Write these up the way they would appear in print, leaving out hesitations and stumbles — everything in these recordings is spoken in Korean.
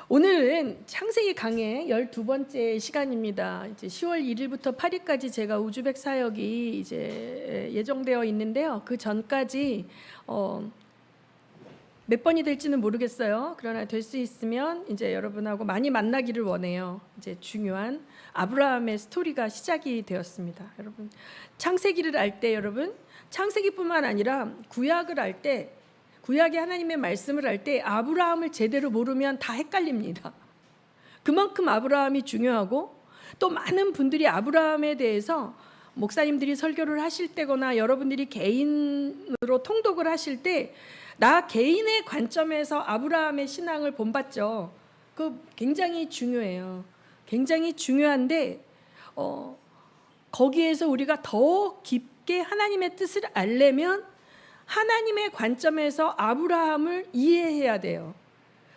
오늘은 창세기 강의 12번째 시간입니다. 이제 10월 1일부터 8일까지 제가 우즈벡 사역이 이제 예정되어 있는데요. 그 전까지 몇 번이 될지는 모르겠어요. 그러나 될 수 있으면 이제 여러분하고 많이 만나기를 원해요. 이제 중요한 아브라함의 스토리가 시작이 되었습니다. 여러분, 창세기를 알 때 여러분, 창세기뿐만 아니라 구약을 알 때, 구약의 하나님의 말씀을 할 때 아브라함을 제대로 모르면 다 헷갈립니다. 그만큼 아브라함이 중요하고, 또 많은 분들이 아브라함에 대해서 목사님들이 설교를 하실 때거나 여러분들이 개인으로 통독을 하실 때 나 개인의 관점에서 아브라함의 신앙을 본받죠. 그 굉장히 중요해요. 굉장히 중요한데 거기에서 우리가 더 깊게 하나님의 뜻을 알려면 하나님의 관점에서 아브라함을 이해해야 돼요.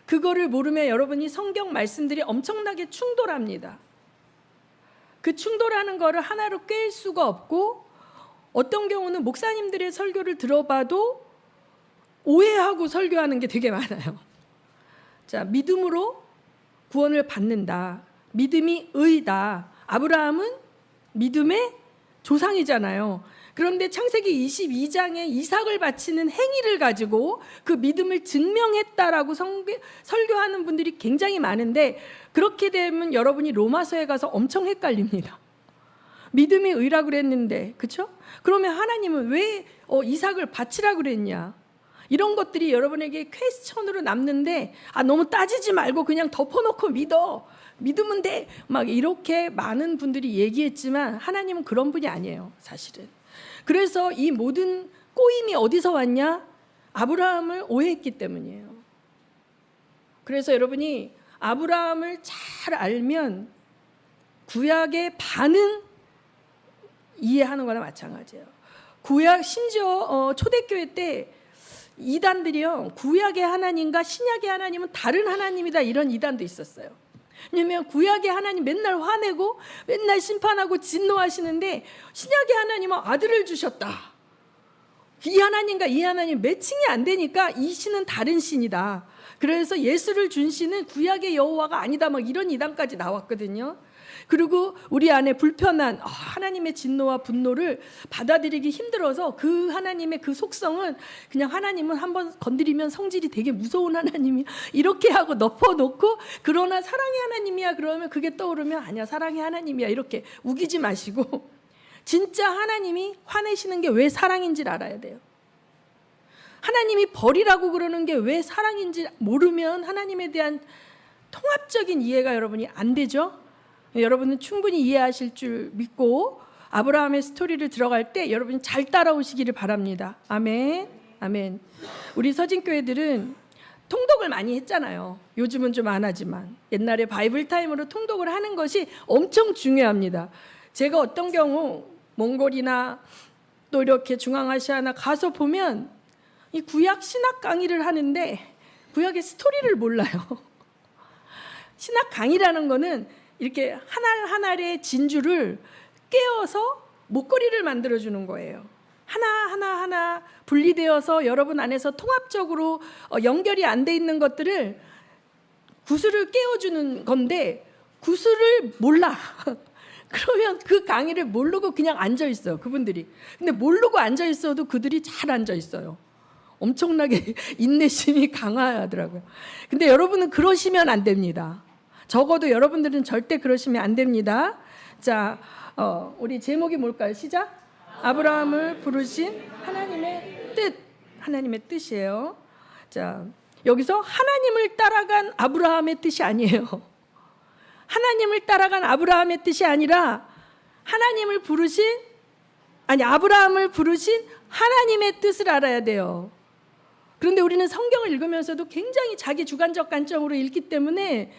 그거를 모르면 여러분이 성경 말씀들이 엄청나게 충돌합니다. 그 충돌하는 거를 하나로 꿰일 수가 없고, 어떤 경우는 목사님들의 설교를 들어봐도 오해하고 설교하는 게 되게 많아요. 자, 믿음으로 구원을 받는다. 믿음이 의다. 아브라함은 믿음의 조상이잖아요. 그런데 창세기 22장에 이삭을 바치는 행위를 가지고 그 믿음을 증명했다라고 설교하는 분들이 굉장히 많은데, 그렇게 되면 여러분이 로마서에 가서 엄청 헷갈립니다. 믿음이 의라고 그랬는데, 그렇죠? 그러면 하나님은 왜 이삭을 바치라고 그랬냐? 이런 것들이 여러분에게 퀘스천으로 남는데, 너무 따지지 말고 그냥 덮어놓고 믿으면 돼, 막 이렇게 많은 분들이 얘기했지만 하나님은 그런 분이 아니에요, 사실은. 그래서 이 모든 꼬임이 어디서 왔냐? 아브라함을 오해했기 때문이에요. 그래서 여러분이 아브라함을 잘 알면 구약의 반은 이해하는 거나 마찬가지예요. 구약, 심지어 초대교회 때 이단들이요, 구약의 하나님과 신약의 하나님은 다른 하나님이다, 이런 이단도 있었어요. 왜냐하면 구약의 하나님 맨날 화내고 맨날 심판하고 진노하시는데, 신약의 하나님은 아들을 주셨다. 이 하나님과 이 하나님 매칭이 안 되니까 이 신은 다른 신이다. 그래서 예수를 준 신은 구약의 여호와가 아니다, 막 이런 이단까지 나왔거든요. 그리고 우리 안에 불편한 하나님의 진노와 분노를 받아들이기 힘들어서 그 하나님의 그 속성은 그냥 하나님은 한번 건드리면 성질이 되게 무서운 하나님이야, 이렇게 하고 덮어놓고, 그러나 사랑의 하나님이야 그러면 그게 떠오르면 아니야, 사랑의 하나님이야, 이렇게 우기지 마시고 진짜 하나님이 화내시는 게 왜 사랑인지를 알아야 돼요. 하나님이 벌이라고 그러는 게 왜 사랑인지 모르면 하나님에 대한 통합적인 이해가 여러분이 안 되죠. 여러분은 충분히 이해하실 줄 믿고 아브라함의 스토리를 들어갈 때 여러분이 잘 따라오시기를 바랍니다. 아멘. 아멘. 우리 서진교회들은 통독을 많이 했잖아요. 요즘은 좀 안 하지만 옛날에 바이블 타임으로 통독을 하는 것이 엄청 중요합니다. 제가 어떤 경우 몽골이나 또 이렇게 중앙아시아나 가서 보면 이 구약 신학 강의를 하는데 구약의 스토리를 몰라요. 신학 강의라는 거는 이렇게 한 알 한 알의 진주를 깨어서 목걸이를 만들어주는 거예요. 하나 분리되어서 여러분 안에서 통합적으로 연결이 안 돼 있는 것들을 구슬을 깨워주는 건데, 구슬을 몰라. 그러면 그 강의를 모르고 그냥 앉아있어요, 그분들이. 근데 모르고 앉아있어도 그들이 잘 앉아있어요. 엄청나게 인내심이 강하더라고요. 근데 여러분은 그러시면 안 됩니다. 적어도 여러분들은 절대 그러시면 안 됩니다. 자, 우리 제목이 뭘까요? 시작. 아브라함을 부르신 하나님의 뜻. 하나님의 뜻이에요. 자, 여기서 하나님을 따라간 아브라함의 뜻이 아니에요. 하나님을 따라간 아브라함의 뜻이 아니라 아브라함을 부르신 하나님의 뜻을 알아야 돼요. 그런데 우리는 성경을 읽으면서도 굉장히 자기 주관적 관점으로 읽기 때문에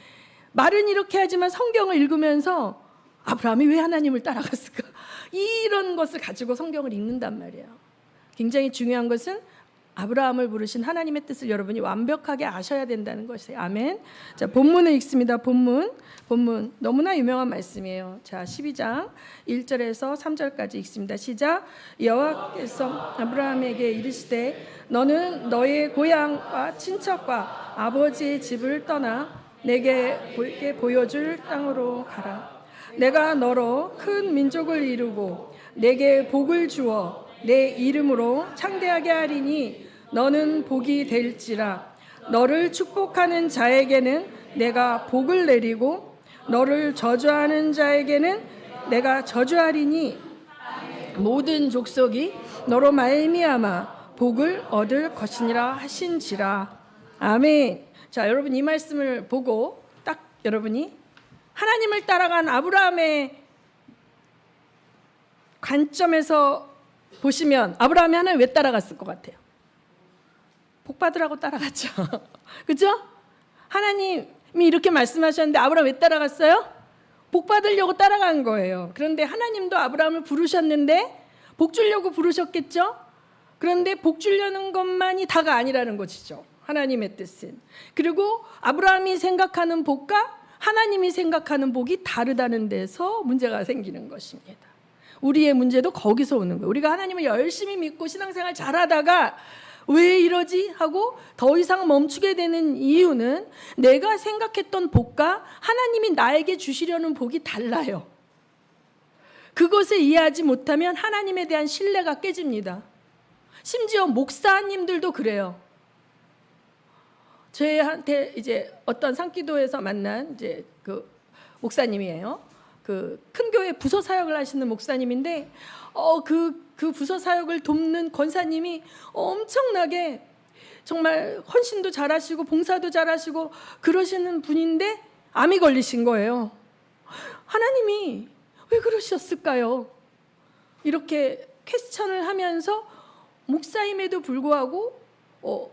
말은 이렇게 하지만 성경을 읽으면서 아브라함이 왜 하나님을 따라갔을까? 이런 것을 가지고 성경을 읽는단 말이에요. 굉장히 중요한 것은 아브라함을 부르신 하나님의 뜻을 여러분이 완벽하게 아셔야 된다는 것이에요. 아멘. 자, 본문을 읽습니다. 본문 너무나 유명한 말씀이에요. 자, 12장 1절에서 3절까지 읽습니다. 시작. 여호와께서 아브라함에게 이르시되 너는 너의 고향과 친척과 아버지의 집을 떠나 내게 보여줄 땅으로 가라. 내가 너로 큰 민족을 이루고 내게 복을 주어 내 이름으로 창대하게 하리니 너는 복이 될지라. 너를 축복하는 자에게는 내가 복을 내리고 너를 저주하는 자에게는 내가 저주하리니 모든 족속이 너로 말미암아 복을 얻을 것이니라 하신지라. 아멘. 자, 여러분 이 말씀을 보고 딱 여러분이 하나님을 따라간 아브라함의 관점에서 보시면 아브라함이 하나님 왜 따라갔을 것 같아요? 복 받으라고 따라갔죠. 그죠? 하나님이 이렇게 말씀하셨는데 아브라함 왜 따라갔어요? 복 받으려고 따라간 거예요. 그런데 하나님도 아브라함을 부르셨는데 복 주려고 부르셨겠죠? 그런데 복 주려는 것만이 다가 아니라는 것이죠. 하나님의 뜻은. 그리고 아브라함이 생각하는 복과 하나님이 생각하는 복이 다르다는 데서 문제가 생기는 것입니다. 우리의 문제도 거기서 오는 거예요. 우리가 하나님을 열심히 믿고 신앙생활 잘하다가 왜 이러지? 하고 더 이상 멈추게 되는 이유는 내가 생각했던 복과 하나님이 나에게 주시려는 복이 달라요. 그것을 이해하지 못하면 하나님에 대한 신뢰가 깨집니다. 심지어 목사님들도 그래요. 저한테 이제 어떤 산기도에서 만난 이제 그 목사님이에요. 그 큰 교회 부서 사역을 하시는 목사님인데 그 부서 사역을 돕는 권사님이 엄청나게 정말 헌신도 잘하시고 봉사도 잘하시고 그러시는 분인데 암이 걸리신 거예요. 하나님이 왜 그러셨을까요? 이렇게 퀘스천을 하면서 목사임에도 불구하고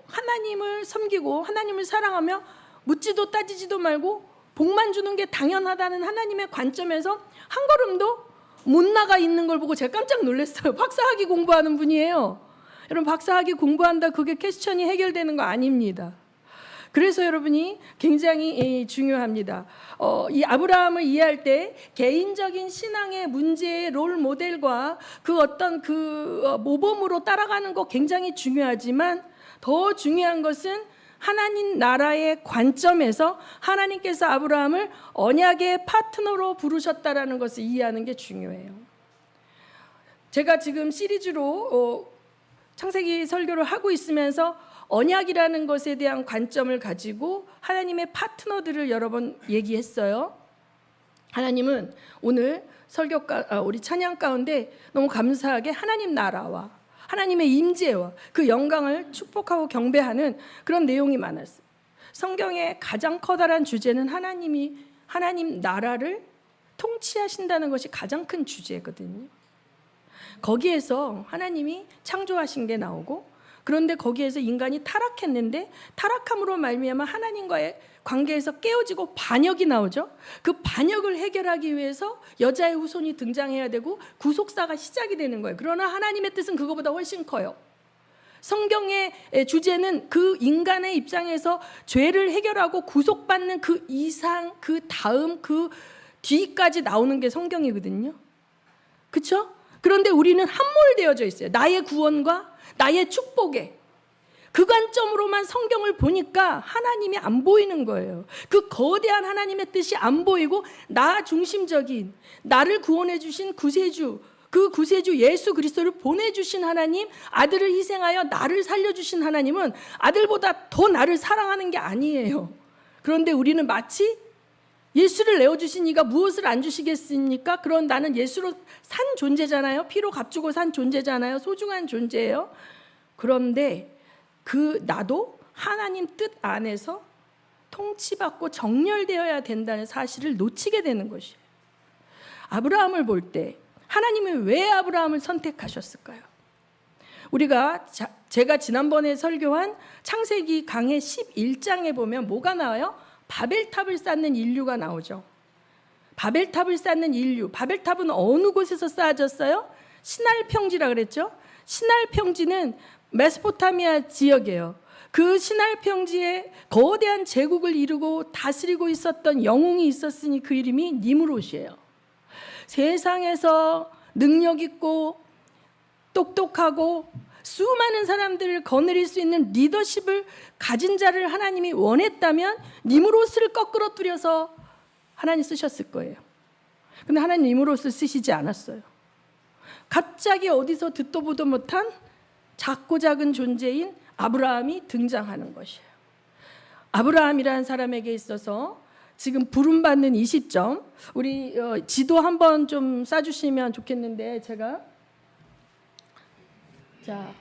하나님을 섬기고 하나님을 사랑하며 묻지도 따지지도 말고 복만 주는 게 당연하다는 하나님의 관점에서 한 걸음도 못 나가 있는 걸 보고 제가 깜짝 놀랐어요. 박사학위 공부하는 분이에요. 여러분 박사학위 공부한다 그게 퀘스천이 해결되는 거 아닙니다. 그래서 여러분이 굉장히 중요합니다. 이 아브라함을 이해할 때 개인적인 신앙의 문제의 롤 모델과 그 어떤 모범으로 따라가는 거 굉장히 중요하지만 더 중요한 것은 하나님 나라의 관점에서 하나님께서 아브라함을 언약의 파트너로 부르셨다라는 것을 이해하는 게 중요해요. 제가 지금 시리즈로 창세기 설교를 하고 있으면서 언약이라는 것에 대한 관점을 가지고 하나님의 파트너들을 여러 번 얘기했어요. 하나님은 오늘 우리 찬양 가운데 너무 감사하게 하나님 나라와 하나님의 임재와 그 영광을 축복하고 경배하는 그런 내용이 많았어요. 성경의 가장 커다란 주제는 하나님 나라를 통치하신다는 것이 가장 큰 주제거든요. 거기에서 하나님이 창조하신 게 나오고 그런데 거기에서 인간이 타락했는데 타락함으로 말미암아 하나님과의 관계에서 깨어지고 반역이 나오죠. 그 반역을 해결하기 위해서 여자의 후손이 등장해야 되고 구속사가 시작이 되는 거예요. 그러나 하나님의 뜻은 그거보다 훨씬 커요. 성경의 주제는 그 인간의 입장에서 죄를 해결하고 구속받는 그 이상, 그 다음, 그 뒤까지 나오는 게 성경이거든요. 그렇죠? 그런데 우리는 함몰되어져 있어요. 나의 구원과 나의 축복에 그 관점으로만 성경을 보니까 하나님이 안 보이는 거예요. 그 거대한 하나님의 뜻이 안 보이고 나 중심적인 나를 구원해 주신 구세주, 그 구세주 예수 그리스도를 보내주신 하나님, 아들을 희생하여 나를 살려주신 하나님은 아들보다 더 나를 사랑하는 게 아니에요. 그런데 우리는 마치 예수를 내어주신 이가 무엇을 안 주시겠습니까? 그런 나는 예수로 산 존재잖아요. 피로 값주고 산 존재잖아요. 소중한 존재예요. 그런데 그 나도 하나님 뜻 안에서 통치받고 정렬되어야 된다는 사실을 놓치게 되는 것이에요. 아브라함을 볼 때 하나님은 왜 아브라함을 선택하셨을까요? 제가 지난번에 설교한 창세기 강해 11장에 보면 뭐가 나와요? 바벨탑을 쌓는 인류가 나오죠. 바벨탑을 쌓는 인류. 바벨탑은 어느 곳에서 쌓아졌어요? 시날 평지라 그랬죠. 시날 평지는 메소포타미아 지역이에요. 그 시날 평지에 거대한 제국을 이루고 다스리고 있었던 영웅이 있었으니 그 이름이 니므롯이에요. 세상에서 능력 있고 똑똑하고 수많은 사람들을 거느릴 수 있는 리더십을 가진 자를 하나님이 원했다면 니므롯을 거꾸로 뚫려서 하나님 쓰셨을 거예요. 근데 하나님 니므롯을 쓰시지 않았어요. 갑자기 어디서 듣도 보도 못한 작고 작은 존재인 아브라함이 등장하는 것이에요. 아브라함이라는 사람에게 있어서 지금 부름받는 이 시점, 우리 지도 한번 좀 싸주시면 좋겠는데, 제가 자,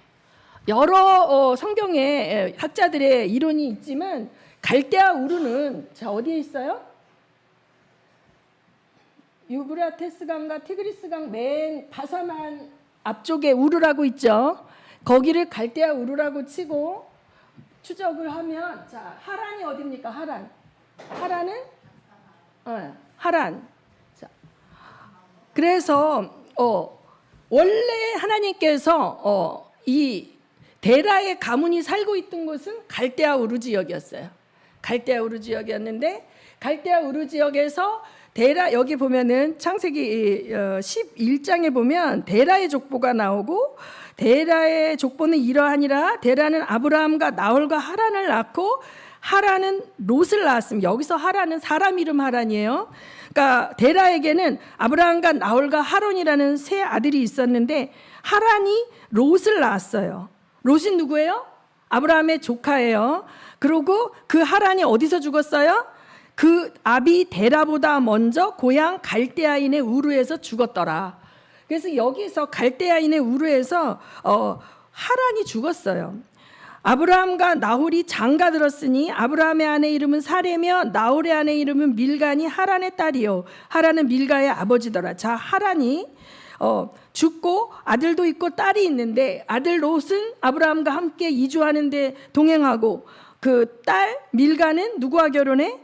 여러 성경에 학자들의 이론이 있지만 갈대아 우르는 자 어디에 있어요? 유브라테스 강과 티그리스 강 맨 바사만 앞쪽에 우르라고 있죠. 거기를 갈대아 우르라고 치고 추적을 하면, 자, 하란이 어디입니까? 하란은 하란. 자, 그래서 원래 하나님께서 이 데라의 가문이 살고 있던 곳은 갈대아 우르 지역이었어요. 갈대아 우르 지역이었는데, 갈대아 우르 지역에서 데라, 여기 보면은 창세기 11장에 보면 데라의 족보가 나오고, 데라의 족보는 이러하니라. 데라는 아브라함과 나홀과 하란을 낳고 하란은 롯을 낳았습니다. 여기서 하란은 사람 이름 하란이에요. 그러니까 데라에게는 아브라함과 나홀과 하론이라는 세 아들이 있었는데 하란이 롯을 낳았어요. 롯이 누구예요? 아브라함의 조카예요. 그리고 그 하란이 어디서 죽었어요? 그 아비 데라보다 먼저 고향 갈대아인의 우르에서 죽었더라. 그래서 여기서 갈대아인의 우르에서 하란이 죽었어요. 아브라함과 나홀이 장가들었으니 아브라함의 아내 이름은 사레며 나홀의 아내 이름은 밀간이 하란의 딸이요 하란은 밀가의 아버지더라. 자, 하란이 죽고 아들도 있고 딸이 있는데, 아들 롯은 아브라함과 함께 이주하는데 동행하고, 그 딸 밀가는 누구와 결혼해?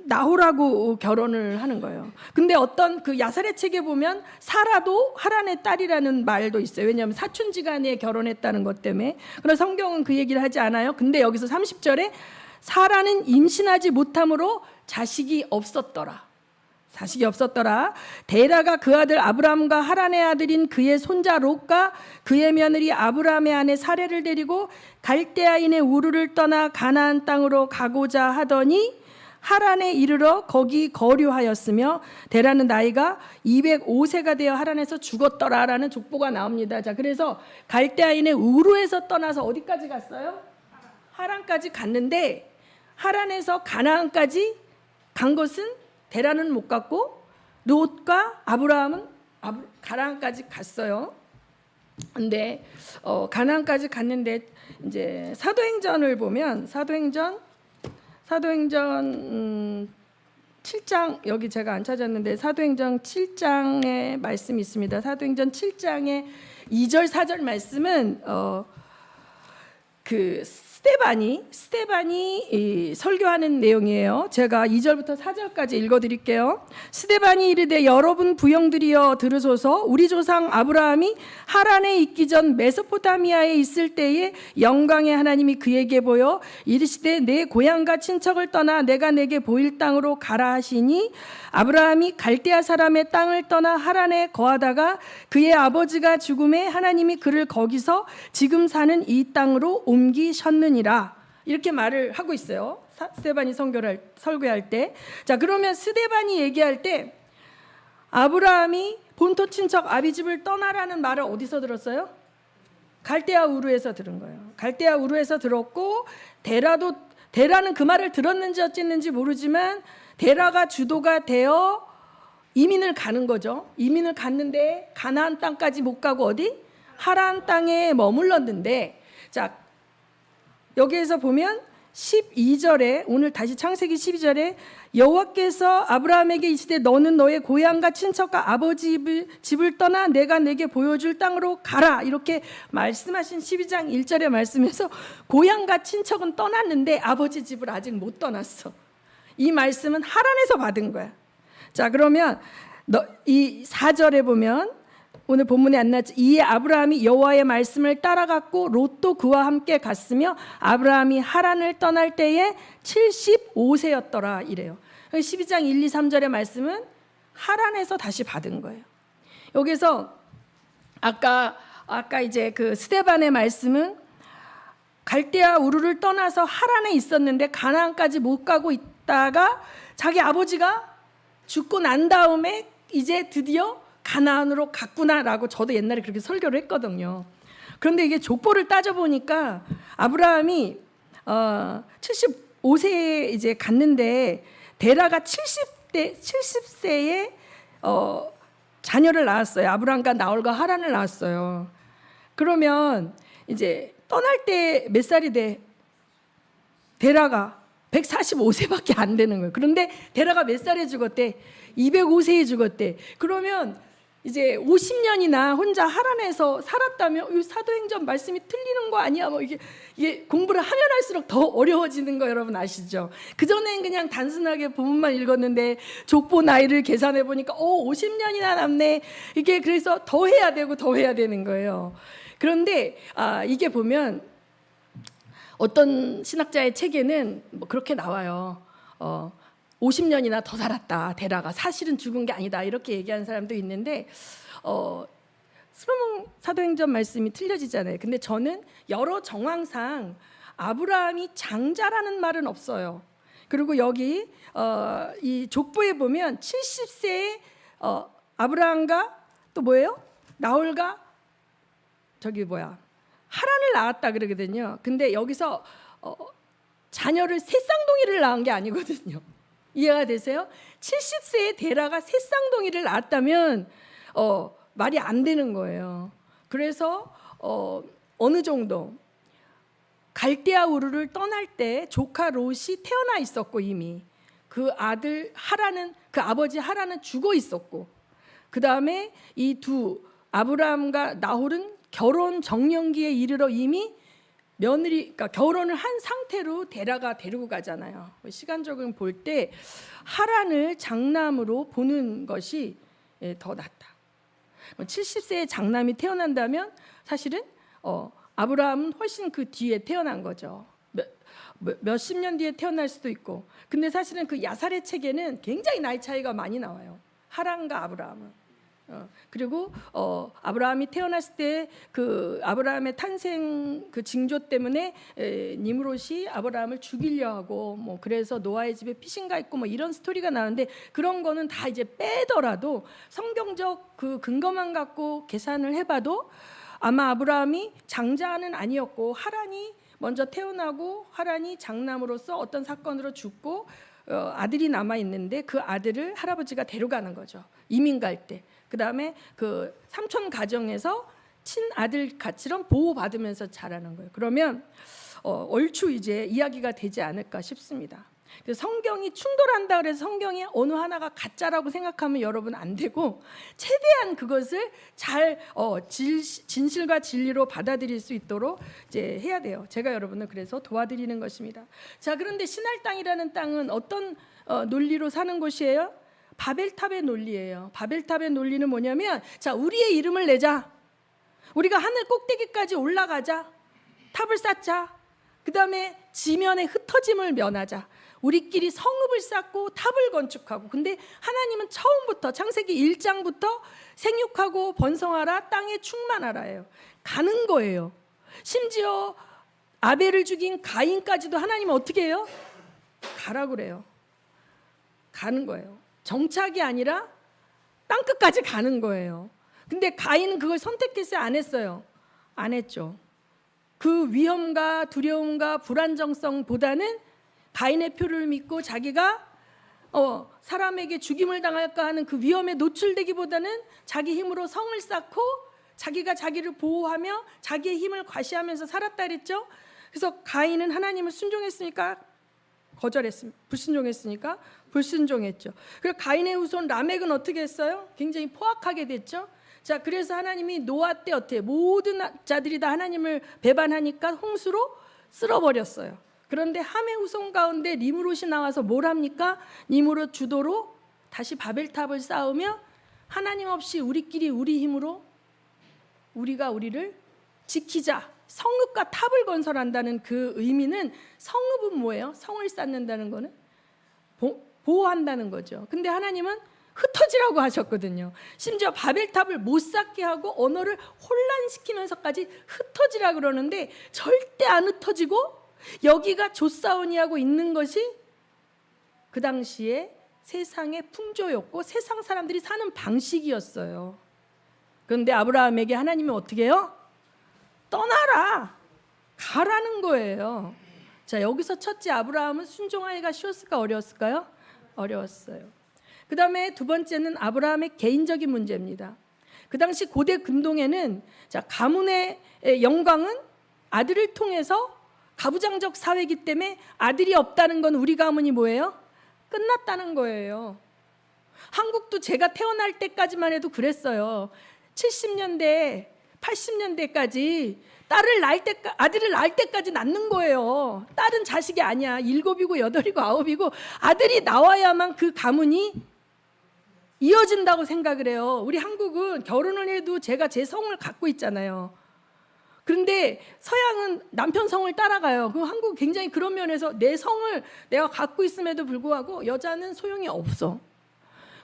나홀하고 결혼을 하는 거예요. 근데 어떤 그 야사렛 책에 보면 사라도 하란의 딸이라는 말도 있어요. 왜냐하면 사촌지간에 결혼했다는 것 때문에. 그러나 성경은 그 얘기를 하지 않아요. 근데 여기서 30절에 사라는 임신하지 못함으로 자식이 없었더라. 데라가 그 아들 아브람과 하란의 아들인 그의 손자 롯과 그의 며느리 아브람의 아내 사레를 데리고 갈대아인의 우르를 떠나 가나안 땅으로 가고자 하더니 하란에 이르러 거기 거류하였으며, 데라는 나이가 205세가 되어 하란에서 죽었더라라는 족보가 나옵니다. 자, 그래서 갈대아인의 우르에서 떠나서 어디까지 갔어요? 하란까지 갔는데, 하란에서 가나안까지 간 것은 데라는 못 갔고 롯과 아브라함은 가나안까지 갔어요. 근데 가나안까지 갔는데 이제 사도행전을 보면 사도행전 7장, 여기 제가 안 찾았는데 사도행전 7장에 말씀이 있습니다. 사도행전 7장의 2절 4절 말씀은 그 스데반이 설교하는 내용이에요. 제가 2절부터 4절까지 읽어드릴게요. 스데반이 이르되 여러분 부형들이여 들으소서. 우리 조상 아브라함이 하란에 있기 전 메소포타미아에 있을 때에 영광의 하나님이 그에게 보여 이르시되 내 고향과 친척을 떠나 내가 내게 보일 땅으로 가라 하시니, 아브라함이 갈대아 사람의 땅을 떠나 하란에 거하다가 그의 아버지가 죽음에 하나님이 그를 거기서 지금 사는 이 땅으로 옮기셨느니라. 이렇게 말을 하고 있어요. 스데반이 설교할 때. 자, 그러면 스데반이 얘기할 때 아브라함이 본토 친척 아비집을 떠나라는 말을 어디서 들었어요? 갈대아 우르에서 들은 거예요. 갈대아 우르에서 들었고, 데라는 그 말을 들었는지 어쨌는지 모르지만 데라가 주도가 되어 이민을 가는 거죠. 이민을 갔는데 가나안 땅까지 못 가고 어디? 하란 땅에 머물렀는데, 자, 여기에서 보면 12절에, 오늘 다시 창세기 12절에 여호와께서 아브라함에게 이르시되 너는 너의 고향과 친척과 아버지 집을 떠나 내가 내게 보여줄 땅으로 가라, 이렇게 말씀하신 12장 1절의 말씀에서 고향과 친척은 떠났는데 아버지 집을 아직 못 떠났어. 이 말씀은 하란에서 받은 거야. 자, 그러면 이 4절에 보면 오늘 본문에 안 나왔지. 이에 아브라함이 여호와의 말씀을 따라갔고 롯도 그와 함께 갔으며 아브라함이 하란을 떠날 때에 75세였더라 이래요. 12장 1, 2, 3절의 말씀은 하란에서 다시 받은 거예요. 여기서 아까 아까 이제 그 스데반의 말씀은 갈대아 우르를 떠나서 하란에 있었는데 가나안까지 못 가고 있다가 자기 아버지가 죽고 난 다음에 이제 드디어 가나안으로 갔구나라고 저도 옛날에 그렇게 설교를 했거든요. 그런데 이게 족보를 따져보니까 아브라함이 75세에 이제 갔는데 데라가 70세에 자녀를 낳았어요. 아브라함과 나홀과 하란을 낳았어요. 그러면 이제 떠날 때 몇 살이 돼? 데라가 145세밖에 안 되는 거예요. 그런데 데라가 몇 살에 죽었대? 205세에 죽었대. 그러면 이제 50년이나 혼자 하란에서 살았다면 이 사도행전 말씀이 틀리는 거 아니야? 뭐 이게 공부를 하면 할수록 더 어려워지는 거 여러분 아시죠? 그전엔 그냥 단순하게 본문만 읽었는데 족보 나이를 계산해 보니까 50년이나 남네. 이게 그래서 더 해야 되고 더 해야 되는 거예요. 그런데 이게 보면 어떤 신학자의 책에는 뭐 그렇게 나와요. 50년이나 더 살았다. 데라가 사실은 죽은 게 아니다. 이렇게 얘기하는 사람도 있는데 솔로몬 사도행전 말씀이 틀려지잖아요. 근데 저는 여러 정황상 아브라함이 장자라는 말은 없어요. 그리고 여기 이 족보에 보면 70세에 아브라함과 또 뭐예요? 나홀과 하란을 낳았다 그러거든요. 근데 여기서 자녀를 세 쌍둥이를 낳은 게 아니거든요. 이해가 되세요? 70세에 데라가 세 쌍둥이를 낳았다면 말이 안 되는 거예요. 그래서 어느 정도 갈대아 우르를 떠날 때 조카 롯이 태어나 있었고 이미 그 아들 하란은 그 아버지 하란은 죽어 있었고 그 다음에 이 두 아브라함과 나홀은 결혼 정년기에 이르러 이미 그러니까 결혼을 한 상태로 데라가 데리고 가잖아요. 시간적으로 볼 때 하란을 장남으로 보는 것이 더 낫다. 70세에 장남이 태어난다면 사실은 아브라함은 훨씬 그 뒤에 태어난 거죠. 몇십 년 뒤에 태어날 수도 있고. 근데 사실은 그 야살의 책에는 굉장히 나이 차이가 많이 나와요. 하란과 아브라함은. 그리고 아브라함이 태어났을 때 그 아브라함의 탄생 그 징조 때문에 니므롯이 아브라함을 죽이려 하고 뭐 그래서 노아의 집에 피신가 있고 뭐 이런 스토리가 나오는데 그런 거는 다 이제 빼더라도 성경적 그 근거만 갖고 계산을 해봐도 아마 아브라함이 장자는 아니었고 하란이 먼저 태어나고 하란이 장남으로서 어떤 사건으로 죽고 아들이 남아 있는데 그 아들을 할아버지가 데려가는 거죠. 이민 갈 때. 그 다음에 그 삼촌 가정에서 친아들 같이럼 보호받으면서 자라는 거예요. 그러면 얼추 이제 이야기가 되지 않을까 싶습니다. 성경이 충돌한다 그래서 성경이 어느 하나가 가짜라고 생각하면 여러분 안 되고 최대한 그것을 잘 진실과 진리로 받아들일 수 있도록 이제 해야 돼요. 제가 여러분을 그래서 도와드리는 것입니다. 자, 그런데 신할 땅이라는 땅은 어떤 논리로 사는 곳이에요? 바벨탑의 논리예요. 바벨탑의 논리는 뭐냐면 자, 우리의 이름을 내자. 우리가 하늘 꼭대기까지 올라가자. 탑을 쌓자. 그 다음에 지면의 흩어짐을 면하자. 우리끼리 성읍을 쌓고 탑을 건축하고. 근데 하나님은 처음부터 창세기 1장부터 생육하고 번성하라 땅에 충만하라예요. 가는 거예요. 심지어 아벨을 죽인 가인까지도 하나님은 어떻게 해요? 가라 그래요. 가는 거예요. 정착이 아니라 땅끝까지 가는 거예요. 근데 가인은 그걸 선택했어요? 안 했어요? 안 했죠. 그 위험과 두려움과 불안정성보다는 가인의 표를 믿고 자기가 사람에게 죽임을 당할까 하는 그 위험에 노출되기보다는 자기 힘으로 성을 쌓고 자기가 자기를 보호하며 자기의 힘을 과시하면서 살았다 그랬죠. 그래서 가인은 하나님을 순종했으니까 거절했습니다. 불순종했으니까 불순종했죠. 그리고 가인의 후손 라멕은 어떻게 했어요? 굉장히 포악하게 됐죠. 자, 그래서 하나님이 노아 때 어때요? 모든 자들이 다 하나님을 배반하니까 홍수로 쓸어버렸어요. 그런데 함의 후손 가운데 니므롯이 나와서 뭘 합니까? 니므롯 주도로 다시 바벨탑을 쌓으며 하나님 없이 우리끼리 우리 힘으로 우리가 우리를 지키자. 성읍과 탑을 건설한다는 그 의미는 성읍은 뭐예요? 성을 쌓는다는 거는 보호한다는 거죠. 근데 하나님은 흩어지라고 하셨거든요. 심지어 바벨탑을 못 쌓게 하고 언어를 혼란시키면서까지 흩어지라 그러는데 절대 안 흩어지고 여기가 조사오니하고 있는 것이 그 당시에 세상의 풍조였고 세상 사람들이 사는 방식이었어요. 그런데 아브라함에게 하나님이 어떻게 해요? 떠나라, 가라는 거예요. 자, 여기서 첫째 아브라함은 순종하기가 쉬웠을까 어려웠을까요? 어려웠어요. 그 다음에 두 번째는 아브라함의 개인적인 문제입니다. 그 당시 고대 근동에는 가문의 영광은 아들을 통해서 가부장적 사회이기 때문에 아들이 없다는 건 우리 가문이 뭐예요? 끝났다는 거예요. 한국도 제가 태어날 때까지만 해도 그랬어요. 70년대, 80년대까지 아들을 낳을 때까지 낳는 거예요. 딸은 자식이 아니야. 7이고 8이고 9이고 아들이 나와야만 그 가문이 이어진다고 생각을 해요. 우리 한국은 결혼을 해도 제가 제 성을 갖고 있잖아요. 그런데 서양은 남편 성을 따라가요. 그 한국 굉장히 그런 면에서 내 성을 내가 갖고 있음에도 불구하고 여자는 소용이 없어.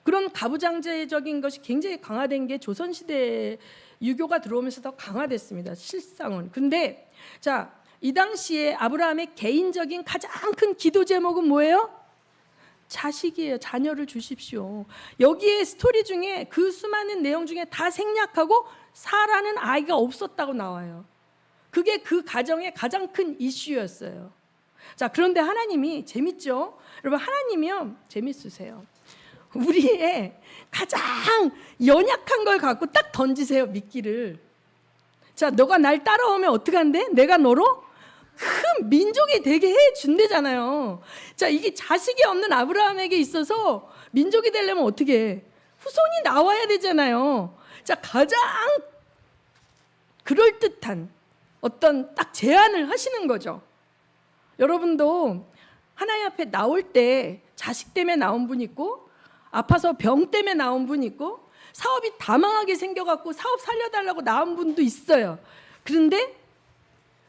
그런 가부장제적인 것이 굉장히 강화된 게 조선시대 유교가 들어오면서 더 강화됐습니다. 실상은. 근데 자, 이 당시에 아브라함의 개인적인 가장 큰 기도 제목은 뭐예요? 자식이에요. 자녀를 주십시오. 여기에 스토리 중에 그 수많은 내용 중에 다 생략하고 사라는 아이가 없었다고 나와요. 그게 그 가정의 가장 큰 이슈였어요. 자, 그런데 하나님이 재밌죠? 여러분, 하나님이요 재밌으세요. 우리의 가장 연약한 걸 갖고 딱 던지세요, 미끼를. 자, 너가 날 따라오면 어떡한대? 내가 너로 큰 민족이 되게 해준대잖아요. 자, 이게 자식이 없는 아브라함에게 있어서 민족이 되려면 어떻게 해? 후손이 나와야 되잖아요. 자, 가장 그럴듯한 어떤 딱 제안을 하시는 거죠. 여러분도 하나님 앞에 나올 때 자식 때문에 나온 분 있고, 아파서 병 때문에 나온 분 있고, 사업이 다 망하게 생겨갖고 사업 살려달라고 나온 분도 있어요. 그런데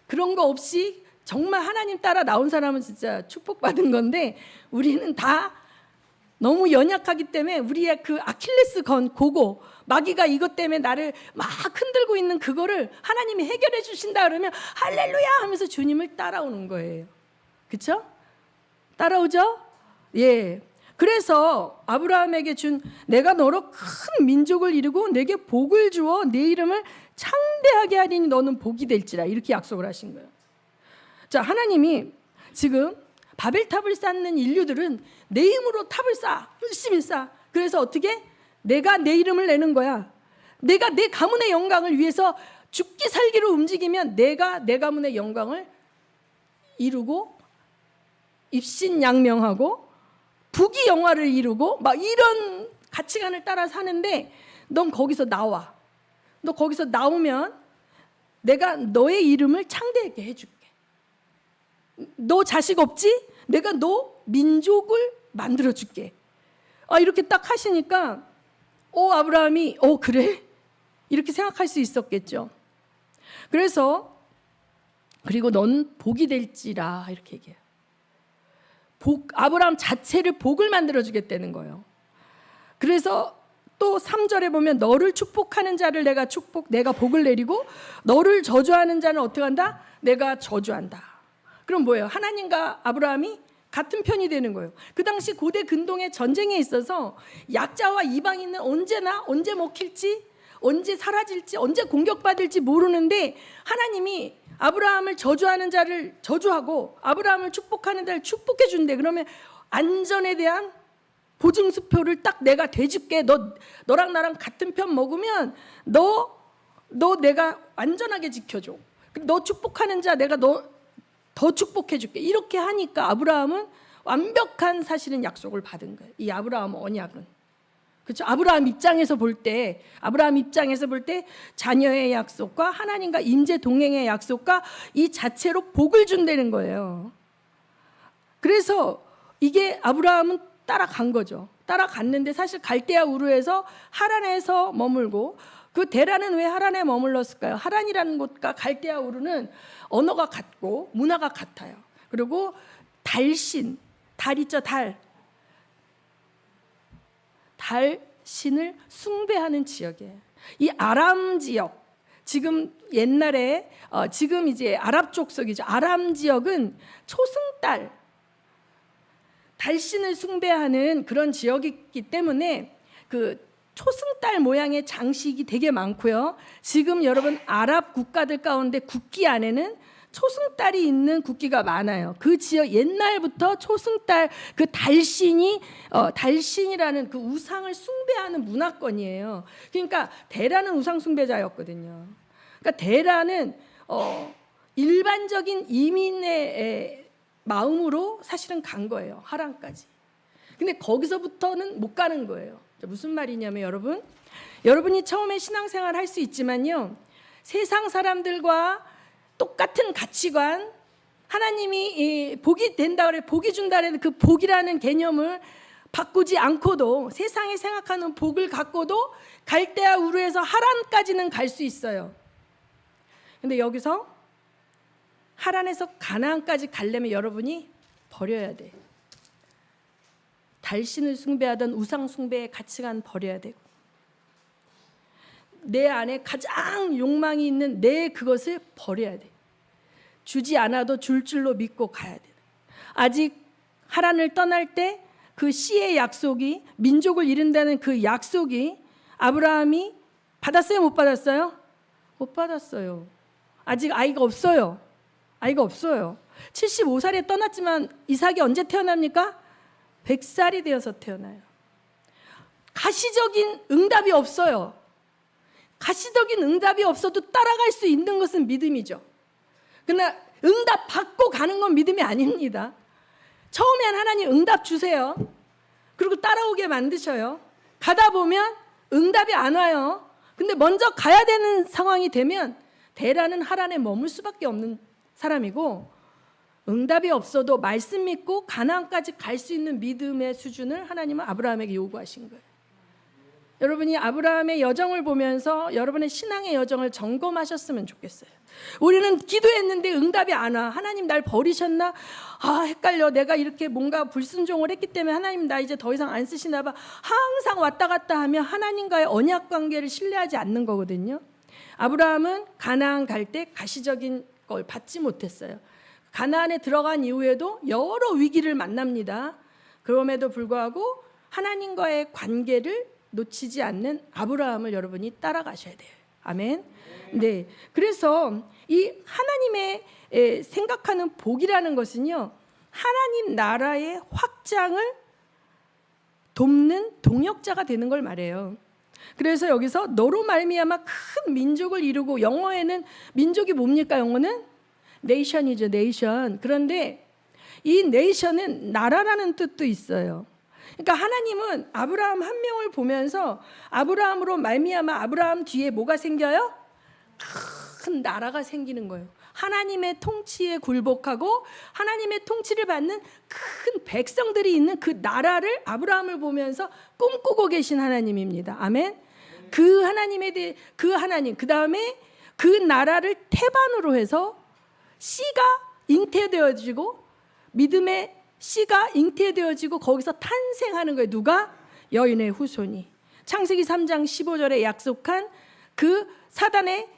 그런 거 없이 정말 하나님 따라 나온 사람은 진짜 축복받은 건데, 우리는 다 너무 연약하기 때문에 우리의 그 아킬레스 건 고고, 마귀가 이것 때문에 나를 막 흔들고 있는 그거를 하나님이 해결해 주신다 그러면 할렐루야 하면서 주님을 따라오는 거예요. 그렇죠? 따라오죠? 예. 그래서 아브라함에게 준 내가 너로 큰 민족을 이루고 내게 복을 주어 내 이름을 창대하게 하리니 너는 복이 될지라, 이렇게 약속을 하신 거예요. 자, 하나님이 지금 바벨탑을 쌓는 인류들은 내 힘으로 탑을 쌓아, 열심히 쌓아. 그래서 어떻게? 내가 내 이름을 내는 거야. 내가 내 가문의 영광을 위해서 죽기 살기로 움직이면 내가 내 가문의 영광을 이루고 입신양명하고 부귀영화를 이루고 막 이런 가치관을 따라 사는데, 넌 거기서 나와. 너 거기서 나오면 내가 너의 이름을 창대하게 해줄게. 너 자식 없지? 내가 너 민족을 만들어줄게. 이렇게 딱 하시니까 아브라함이 그래? 이렇게 생각할 수 있었겠죠. 그래서 그리고 넌 복이 될지라, 이렇게 얘기해요. 아브라함 자체를 복을 만들어주겠다는 거예요. 그래서 또 3절에 보면 너를 축복하는 자를 내가 복을 내리고 너를 저주하는 자는 어떻게 한다? 내가 저주한다. 그럼 뭐예요? 하나님과 아브라함이 같은 편이 되는 거예요. 그 당시 고대 근동의 전쟁에 있어서 약자와 이방인은 언제 먹힐지, 언제 사라질지, 언제 공격받을지 모르는데 하나님이 아브라함을 저주하는 자를 저주하고 아브라함을 축복하는 자를 축복해 준대. 그러면 안전에 대한 보증수표를 딱 내가 대줄게. 너랑 나랑 같은 편 먹으면 너 내가 안전하게 지켜줘. 너 축복하는 자 내가 너 더 축복해 줄게. 이렇게 하니까 아브라함은 완벽한 사실은 약속을 받은 거예요. 이 아브라함 언약은. 그렇죠? 아브라함 입장에서 볼 때 자녀의 약속과 하나님과 임재 동행의 약속과 이 자체로 복을 준다는 거예요. 그래서 이게 아브라함은 따라간 거죠. 따라갔는데 사실 갈대아 우르에서 하란에서 머물고, 그 데라는 왜 하란에 머물렀을까요? 하란이라는 곳과 갈대아 우르는 언어가 같고 문화가 같아요. 그리고 달 있죠, 달. 달신을 숭배하는 지역이에요. 이 아람 지역, 지금 옛날에 지금 이제 아랍 족속이죠. 아람 지역은 초승달, 달신을 숭배하는 그런 지역이기 때문에 그 초승달 모양의 장식이 되게 많고요. 지금 여러분 아랍 국가들 가운데 국기 안에는 초승달이 있는 국기가 많아요. 그 지역 옛날부터 초승달 그 달신이라는 그 우상을 숭배하는 문화권이에요. 그러니까 데라는 우상 숭배자였거든요. 그러니까 데라는 일반적인 이민의 마음으로 사실은 간 거예요. 하란까지. 근데 거기서부터는 못 가는 거예요. 무슨 말이냐면 여러분이 처음에 신앙생활 할 수 있지만요, 세상 사람들과 똑같은 가치관, 하나님이 복이 된다 그래, 복이 준다 그래, 그 복이라는 개념을 바꾸지 않고도 세상에 생각하는 복을 갖고도 갈대아 우르에서 하란까지는 갈 수 있어요. 근데 여기서 하란에서 가나안까지 가려면 여러분이 버려야 돼. 달신을 숭배하던 우상 숭배의 가치관 버려야 되고, 내 안에 가장 욕망이 있는 내 그것을 버려야 돼. 주지 않아도 줄 줄로 믿고 가야 돼. 아직 하란을 떠날 때 그 씨의 약속이, 민족을 이룬다는 그 약속이 아브라함이 받았어요, 못 받았어요? 못 받았어요. 아직 아이가 없어요. 75살에 떠났지만 이삭이 언제 태어납니까? 100살이 되어서 태어나요. 가시적인 응답이 없어요. 가시적인 응답이 없어도 따라갈 수 있는 것은 믿음이죠. 그러나 응답 받고 가는 건 믿음이 아닙니다. 처음엔 하나님 응답 주세요. 그리고 따라오게 만드셔요. 가다 보면 응답이 안 와요. 근데 먼저 가야 되는 상황이 되면 데라는 하란에 머물 수밖에 없는 사람이고, 응답이 없어도 말씀 믿고 가나안까지 갈 수 있는 믿음의 수준을 하나님은 아브라함에게 요구하신 거예요. 여러분이 아브라함의 여정을 보면서 여러분의 신앙의 여정을 점검하셨으면 좋겠어요. 우리는 기도했는데 응답이 안 와. 하나님 날 버리셨나? 헷갈려. 내가 이렇게 뭔가 불순종을 했기 때문에 하나님 나 이제 더 이상 안 쓰시나 봐. 항상 왔다 갔다 하며 하나님과의 언약 관계를 신뢰하지 않는 거거든요. 아브라함은 가나안 갈 때 가시적인 걸 받지 못했어요. 가나안에 들어간 이후에도 여러 위기를 만납니다. 그럼에도 불구하고 하나님과의 관계를 놓치지 않는 아브라함을 여러분이 따라가셔야 돼요. 아멘. 네. 그래서 이 하나님의 생각하는 복이라는 것은요, 하나님 나라의 확장을 돕는 동역자가 되는 걸 말해요. 그래서 여기서 너로 말미암아 큰 민족을 이루고, 영어에는 민족이 뭡니까? 영어는 네이션이죠, 네이션. 그런데 이 네이션은 나라라는 뜻도 있어요. 그러니까 하나님은 아브라함 한 명을 보면서 아브라함으로 말미암아 아브라함 뒤에 뭐가 생겨요? 큰 나라가 생기는 거예요. 하나님의 통치에 굴복하고 하나님의 통치를 받는 큰 백성들이 있는 그 나라를 아브라함을 보면서 꿈꾸고 계신 하나님입니다. 아멘. 그 하나님에 대해 그 하나님, 그 다음에 그 나라를 태반으로 해서 씨가 잉태되어지고, 믿음의 씨가 잉태되어지고 거기서 탄생하는 거예요. 누가? 여인의 후손이. 창세기 3장 15절에 약속한 그 사단의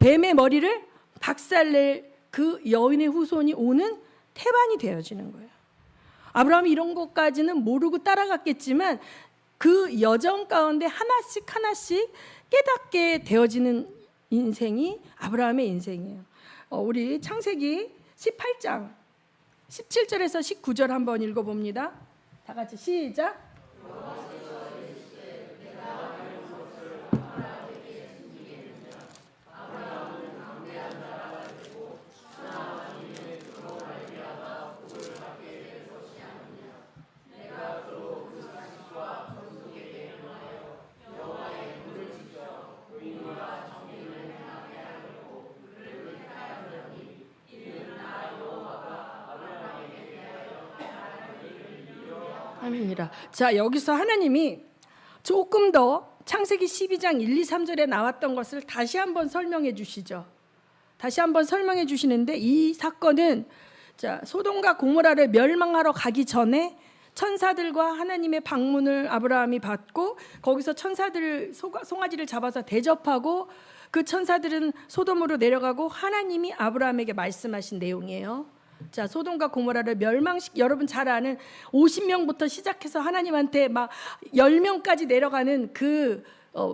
뱀의 머리를 박살낼 그 여인의 후손이 오는 태반이 되어지는 거예요. 아브라함이 이런 것까지는 모르고 따라갔겠지만 그 여정 가운데 하나씩 깨닫게 되어지는 인생이 아브라함의 인생이에요. 우리 창세기 18장 17절에서 19절 한번 읽어봅니다. 다 같이 시작. 아멘이라. 자, 여기서 하나님이 조금 더 창세기 12장 1, 2, 3절에 나왔던 것을 다시 한번 설명해 주시죠. 다시 한번 설명해 주시는데, 이 사건은 자, 소돔과 고모라를 멸망하러 가기 전에 천사들과 하나님의 방문을 아브라함이 받고 거기서 천사들 송아지를 잡아서 대접하고 그 천사들은 소돔으로 내려가고 하나님이 아브라함에게 말씀하신 내용이에요. 자, 소돔과 고모라를 여러분 잘 아는 50명부터 시작해서 하나님한테 막 10명까지 내려가는 그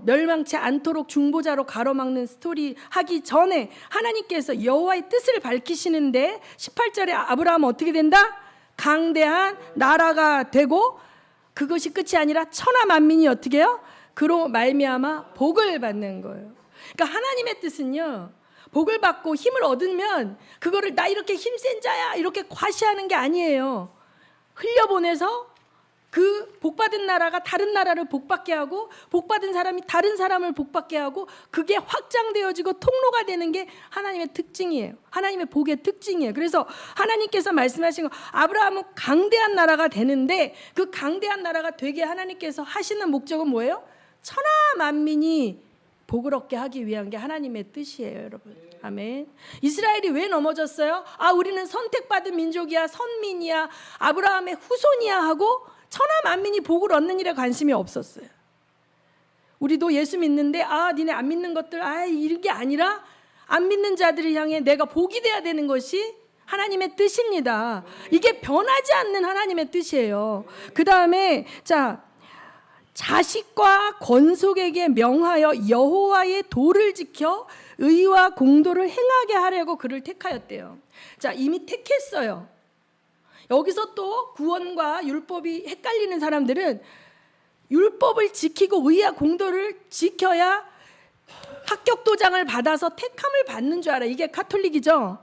멸망치 않도록 중보자로 가로막는 스토리 하기 전에 하나님께서 여호와의 뜻을 밝히시는데 18절에 아브라함은 어떻게 된다? 강대한 나라가 되고 그것이 끝이 아니라 천하 만민이 어떻게 해요? 그로 말미암아 복을 받는 거예요. 그러니까 하나님의 뜻은요, 복을 받고 힘을 얻으면 그거를 나 이렇게 힘센 자야 이렇게 과시하는 게 아니에요. 흘려보내서 그 복받은 나라가 다른 나라를 복받게 하고 복받은 사람이 다른 사람을 복받게 하고 그게 확장되어지고 통로가 되는 게 하나님의 특징이에요. 하나님의 복의 특징이에요. 그래서 하나님께서 말씀하신 거, 아브라함은 강대한 나라가 되는데 그 강대한 나라가 되게 하나님께서 하시는 목적은 뭐예요? 천하 만민이 복을 얻게 하기 위한 게 하나님의 뜻이에요, 여러분. 아멘. 이스라엘이 왜 넘어졌어요? 아, 우리는 선택받은 민족이야, 선민이야, 아브라함의 후손이야 하고 천하 만민이 복을 얻는 일에 관심이 없었어요. 우리도 예수 믿는데 아, 니네 안 믿는 것들 이런 게 아니라 안 믿는 자들을 향해 내가 복이 돼야 되는 것이 하나님의 뜻입니다. 이게 변하지 않는 하나님의 뜻이에요. 그 다음에 자, 자식과 권속에게 명하여 여호와의 도를 지켜 의와 공도를 행하게 하려고 그를 택하였대요. 자, 이미 택했어요. 여기서 또 구원과 율법이 헷갈리는 사람들은 율법을 지키고 의와 공도를 지켜야 합격 도장을 받아서 택함을 받는 줄 알아. 이게 카톨릭이죠.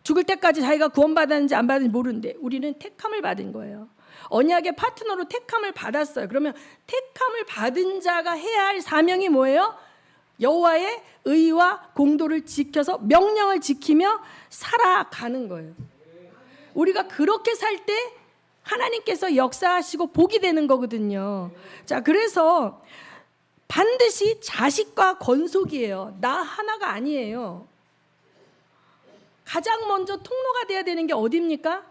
죽을 때까지 자기가 구원받았는지 안 받았는지 모르는데 우리는 택함을 받은 거예요. 언약의 파트너로 택함을 받았어요. 그러면 택함을 받은 자가 해야 할 사명이 뭐예요? 여호와의 의와 공도를 지켜서 명령을 지키며 살아가는 거예요. 우리가 그렇게 살 때 하나님께서 역사하시고 복이 되는 거거든요. 자, 그래서 반드시 자식과 권속이에요. 나 하나가 아니에요. 가장 먼저 통로가 돼야 되는 게 어디입니까?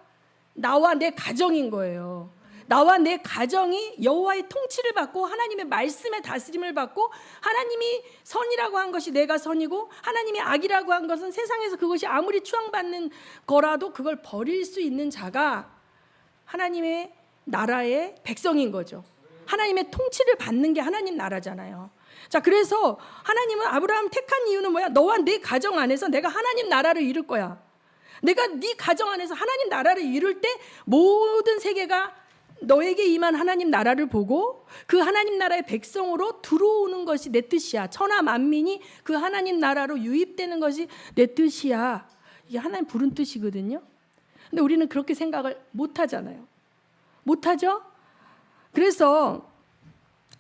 나와 내 가정인 거예요. 나와 내 가정이 여호와의 통치를 받고 하나님의 말씀의 다스림을 받고 하나님이 선이라고 한 것이 내가 선이고 하나님이 악이라고 한 것은 세상에서 그것이 아무리 추앙받는 거라도 그걸 버릴 수 있는 자가 하나님의 나라의 백성인 거죠. 하나님의 통치를 받는 게 하나님 나라잖아요. 자, 그래서 하나님은 아브라함 택한 이유는 뭐야? 너와 내 가정 안에서 내가 하나님 나라를 이룰 거야. 내가 네 가정 안에서 하나님 나라를 이룰 때 모든 세계가 너에게 임한 하나님 나라를 보고 그 하나님 나라의 백성으로 들어오는 것이 내 뜻이야. 천하 만민이 그 하나님 나라로 유입되는 것이 내 뜻이야. 이게 하나님 부른 뜻이거든요. 근데 우리는 그렇게 생각을 못 하잖아요. 못 하죠? 그래서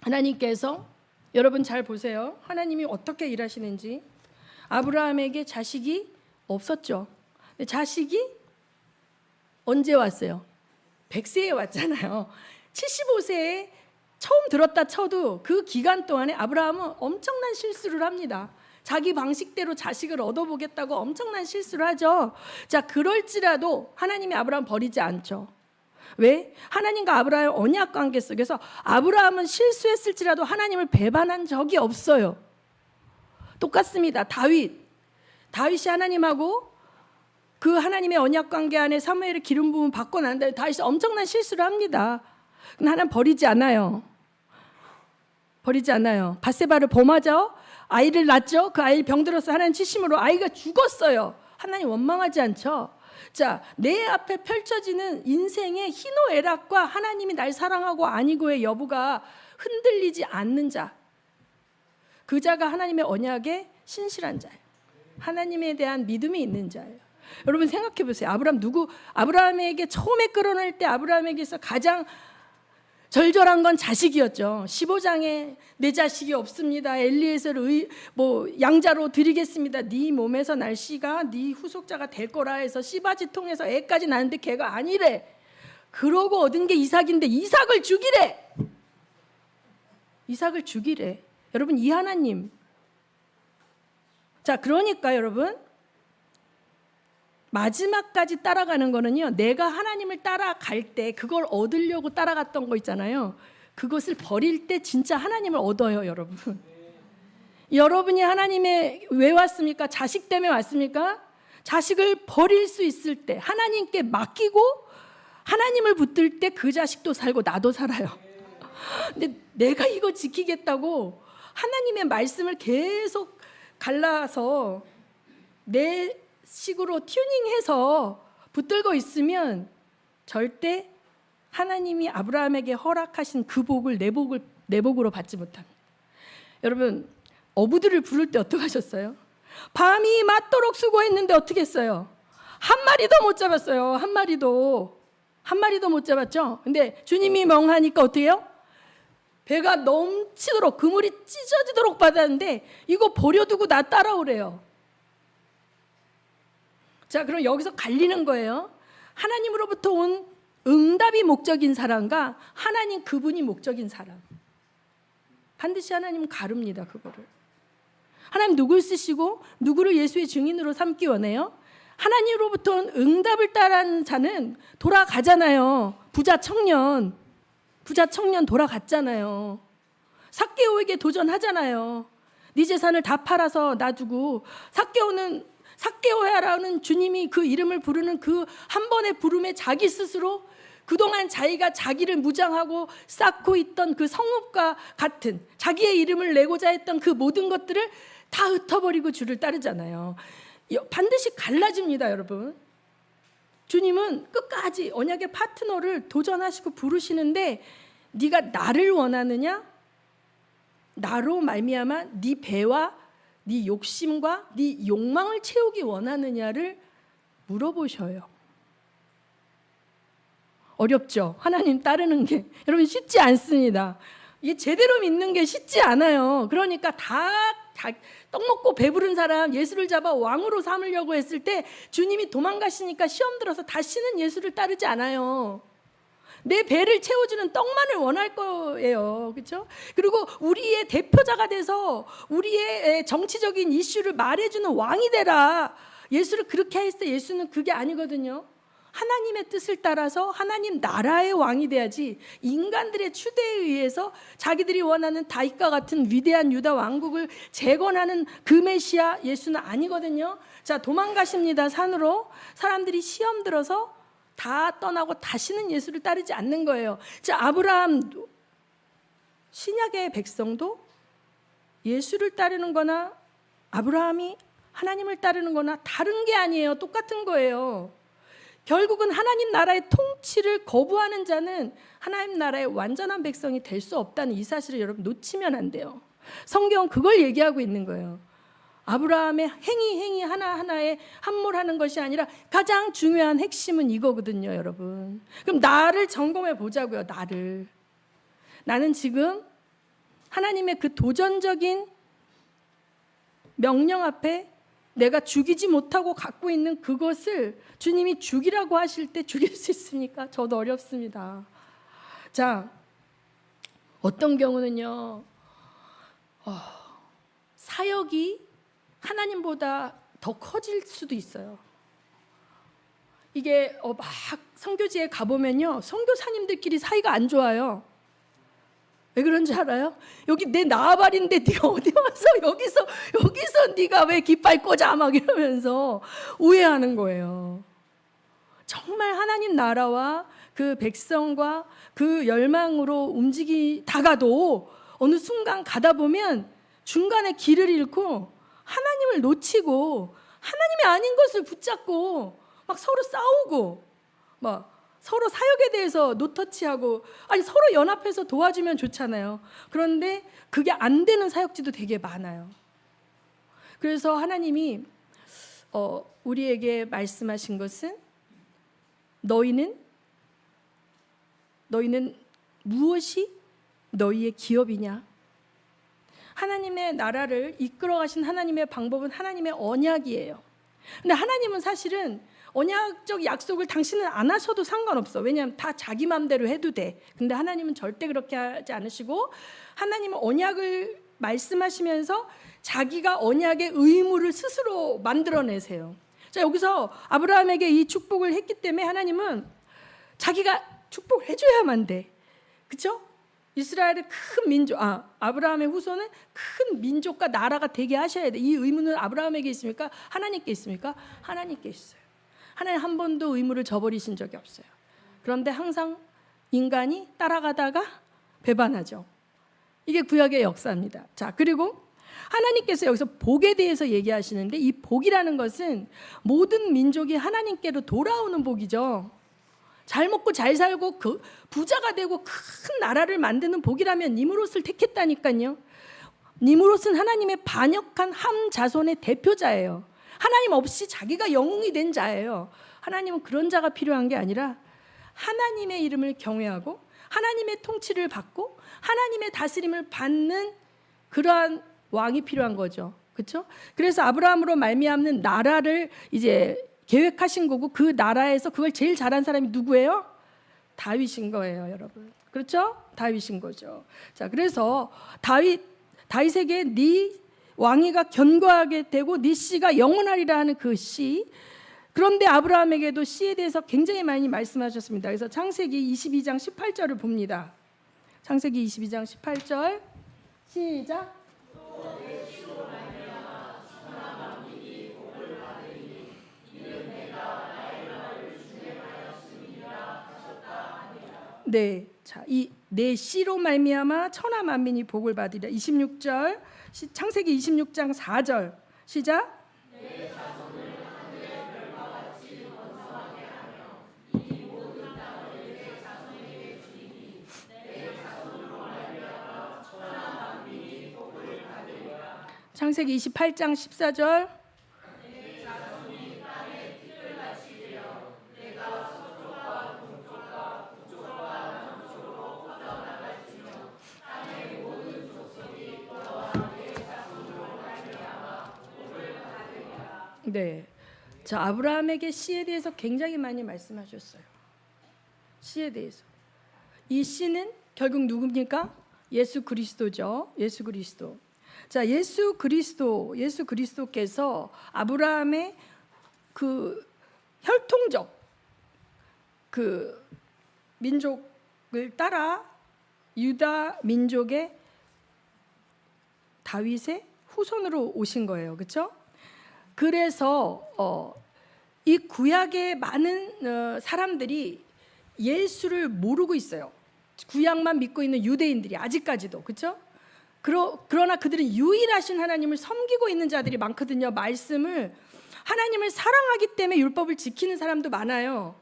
하나님께서 여러분 잘 보세요. 하나님이 어떻게 일하시는지. 아브라함에게 자식이 없었죠. 근데 자식이 언제 왔어요? 100세에 왔잖아요. 75세에 처음 들었다 쳐도 그 기간 동안에 아브라함은 엄청난 실수를 합니다. 자기 방식대로 자식을 얻어보겠다고 엄청난 실수를 하죠. 자, 그럴지라도 하나님이 아브라함 버리지 않죠. 왜? 하나님과 아브라함의 언약 관계 속에서 아브라함은 실수했을지라도 하나님을 배반한 적이 없어요. 똑같습니다. 다윗이 하나님하고 그 하나님의 언약 관계 안에 사무엘의 기름 부음 받고 난 다음에 다윗이 엄청난 실수를 합니다. 근데 하나님 버리지 않아요. 버리지 않아요. 밧세바를 범하죠. 아이를 낳죠. 그 아이 병들어서 하나님 치심으로 아이가 죽었어요. 하나님 원망하지 않죠. 자, 내 앞에 펼쳐지는 인생의 희노애락과 하나님이 날 사랑하고 아니고의 여부가 흔들리지 않는 자, 그 자가 하나님의 언약에 신실한 자예요. 하나님에 대한 믿음이 있는 자예요. 여러분 생각해 보세요. 아브라함에게 처음에 끌어낼 때 아브라함에게서 가장 절절한 건 자식이었죠. 15장에 내 자식이 없습니다. 엘리에셀을 양자로 드리겠습니다. 네 몸에서 날 씨가 네 후속자가 될 거라 해서 씨바지 통해서 애까지 낳는데 걔가 아니래. 그러고 얻은 게 이삭인데 이삭을 죽이래. 여러분 이 하나님. 자, 그러니까 여러분 마지막까지 따라가는 거는요, 내가 하나님을 따라갈 때 그걸 얻으려고 따라갔던 거 있잖아요. 그것을 버릴 때 진짜 하나님을 얻어요, 여러분. 여러분이 하나님에 왜 왔습니까? 자식 때문에 왔습니까? 자식을 버릴 수 있을 때, 하나님께 맡기고 하나님을 붙들 때 그 자식도 살고 나도 살아요. 근데 내가 이거 지키겠다고 하나님의 말씀을 계속 갈라서 내 식으로 튜닝해서 붙들고 있으면 절대 하나님이 아브라함에게 허락하신 그 복을 내 복으로 받지 못합니다. 여러분, 어부들을 부를 때 어떻게 하셨어요? 밤이 맞도록 수고했는데 어떻게 했어요? 한 마리도 못 잡았어요. 한 마리도 못 잡았죠. 근데 주님이 명하니까 어떻게 해요? 배가 넘치도록, 그물이 찢어지도록 받았는데 이거 버려두고 나 따라오래요. 자, 그럼 여기서 갈리는 거예요. 하나님으로부터 온 응답이 목적인 사람과 하나님 그분이 목적인 사람. 반드시 하나님은 가릅니다, 그거를. 하나님 누굴 쓰시고 누구를 예수의 증인으로 삼기 원해요? 하나님으로부터 온 응답을 따르는 자는 돌아가잖아요. 부자 청년 돌아갔잖아요. 삭개오에게 도전하잖아요. 네 재산을 다 팔아서 놔두고, 삭개오야라는 주님이 그 이름을 부르는 그 한 번의 부름에 자기 스스로 그동안 자기가 자기를 무장하고 쌓고 있던 그 성읍과 같은 자기의 이름을 내고자 했던 그 모든 것들을 다 흩어버리고 주를 따르잖아요. 반드시 갈라집니다, 여러분. 주님은 끝까지 언약의 파트너를 도전하시고 부르시는데, 네가 나를 원하느냐? 나로 말미암아 네 배와 네 욕심과 네 욕망을 채우기 원하느냐를 물어보셔요. 어렵죠? 하나님 따르는 게 여러분 쉽지 않습니다. 이게 제대로 믿는 게 쉽지 않아요. 그러니까 다 떡 먹고 배부른 사람 예수를 잡아 왕으로 삼으려고 했을 때 주님이 도망가시니까 시험 들어서 다시는 예수를 따르지 않아요. 내 배를 채워주는 떡만을 원할 거예요. 그렇죠? 그리고 우리의 대표자가 돼서 우리의 정치적인 이슈를 말해주는 왕이 되라. 예수를 그렇게 했을 때 예수는 그게 아니거든요. 하나님의 뜻을 따라서 하나님 나라의 왕이 돼야지, 인간들의 추대에 의해서 자기들이 원하는 다윗과 같은 위대한 유다 왕국을 재건하는 그 메시아 예수는 아니거든요. 자, 도망가십니다, 산으로. 사람들이 시험 들어서 다 떠나고 다시는 예수를 따르지 않는 거예요. 자, 아브라함도, 신약의 백성도 예수를 따르는 거나 아브라함이 하나님을 따르는 거나 다른 게 아니에요. 똑같은 거예요. 결국은 하나님 나라의 통치를 거부하는 자는 하나님 나라의 완전한 백성이 될 수 없다는 이 사실을 여러분 놓치면 안 돼요. 성경은 그걸 얘기하고 있는 거예요. 아브라함의 행위 하나하나에 함몰하는 것이 아니라 가장 중요한 핵심은 이거거든요, 여러분. 그럼 나를 점검해 보자고요. 나는 지금 하나님의 그 도전적인 명령 앞에 내가 죽이지 못하고 갖고 있는 그것을 주님이 죽이라고 하실 때 죽일 수 있습니까? 저도 어렵습니다. 자, 어떤 경우는요, 사역이 하나님보다 더 커질 수도 있어요. 이게 막 선교지에 가보면요, 선교사님들끼리 사이가 안 좋아요. 왜 그런지 알아요? 여기 내 나발인데 네가 어디 와서 여기서 네가 왜 깃발 꽂아 막 이러면서 오해하는 거예요. 정말 하나님 나라와 그 백성과 그 열망으로 움직이다가도 어느 순간 가다 보면 중간에 길을 잃고 하나님을 놓치고 하나님이 아닌 것을 붙잡고 막 서로 싸우고 막 서로 사역에 대해서 노터치하고, 아니 서로 연합해서 도와주면 좋잖아요. 그런데 그게 안 되는 사역지도 되게 많아요. 그래서 하나님이 우리에게 말씀하신 것은 너희는 무엇이 너희의 기업이냐? 하나님의 나라를 이끌어 가신 하나님의 방법은 하나님의 언약이에요. 근데 하나님은 사실은 언약적 약속을 당신은 안 하셔도 상관없어. 왜냐하면 다 자기 마음대로 해도 돼. 근데 하나님은 절대 그렇게 하지 않으시고, 하나님은 언약을 말씀하시면서 자기가 언약의 의무를 스스로 만들어내세요. 자, 여기서 아브라함에게 이 축복을 했기 때문에 하나님은 자기가 축복을 해줘야만 돼. 그렇죠? 이스라엘의 큰 민족, 아브라함의 후손은 큰 민족과 나라가 되게 하셔야 돼. 이 의무는 아브라함에게 있습니까? 하나님께 있습니까? 하나님께 있어요. 하나님 한 번도 의무를 저버리신 적이 없어요. 그런데 항상 인간이 따라가다가 배반하죠. 이게 구약의 역사입니다. 자, 그리고 하나님께서 여기서 복에 대해서 얘기하시는데, 이 복이라는 것은 모든 민족이 하나님께로 돌아오는 복이죠. 잘 먹고 잘 살고 부자가 되고 큰 나라를 만드는 복이라면 니므롯을 택했다니까요. 니므롯은 하나님의 반역한 함 자손의 대표자예요. 하나님 없이 자기가 영웅이 된 자예요. 하나님은 그런 자가 필요한 게 아니라 하나님의 이름을 경외하고 하나님의 통치를 받고 하나님의 다스림을 받는 그러한 왕이 필요한 거죠. 그렇죠? 그래서 아브라함으로 말미암는 나라를 이제 계획하신 거고, 그 나라에서 그걸 제일 잘한 사람이 누구예요? 다윗인 거예요, 여러분. 그렇죠? 다윗인 거죠. 자, 그래서 다윗에게 네 왕위가 견고하게 되고 네 씨가 영원하리라 하는 그 씨. 그런데 아브라함에게도 씨에 대해서 굉장히 많이 말씀하셨습니다. 그래서 창세기 22장 18절을 봅니다. 창세기 22장 18절 시작. 네, 자, 이 내 씨로 말미암아 천하 만민이 복을 받으리라. 26절 창세기 26장 4절 시작. 내 자손을 하늘의 별과 같이 번성하게 하며 이 모든 땅을 내 자손에게 주리니 내 자손으로 말미암아 천하 만민이 복을 받으리라. 창세기 28장 14절. 네, 자, 아브라함에게 씨에 대해서 굉장히 많이 말씀하셨어요. 씨에 대해서. 이 씨는 결국 누굽니까? 예수 그리스도죠. 예수 그리스도. 자, 예수 그리스도께서 아브라함의 그 혈통적 그 민족을 따라 유다 민족의 다윗의 후손으로 오신 거예요. 그렇죠? 그래서 이 구약의 많은 사람들이 예수를 모르고 있어요. 구약만 믿고 있는 유대인들이 아직까지도. 그렇죠? 그러나 그들은 유일하신 하나님을 섬기고 있는 자들이 많거든요. 하나님을 사랑하기 때문에 율법을 지키는 사람도 많아요.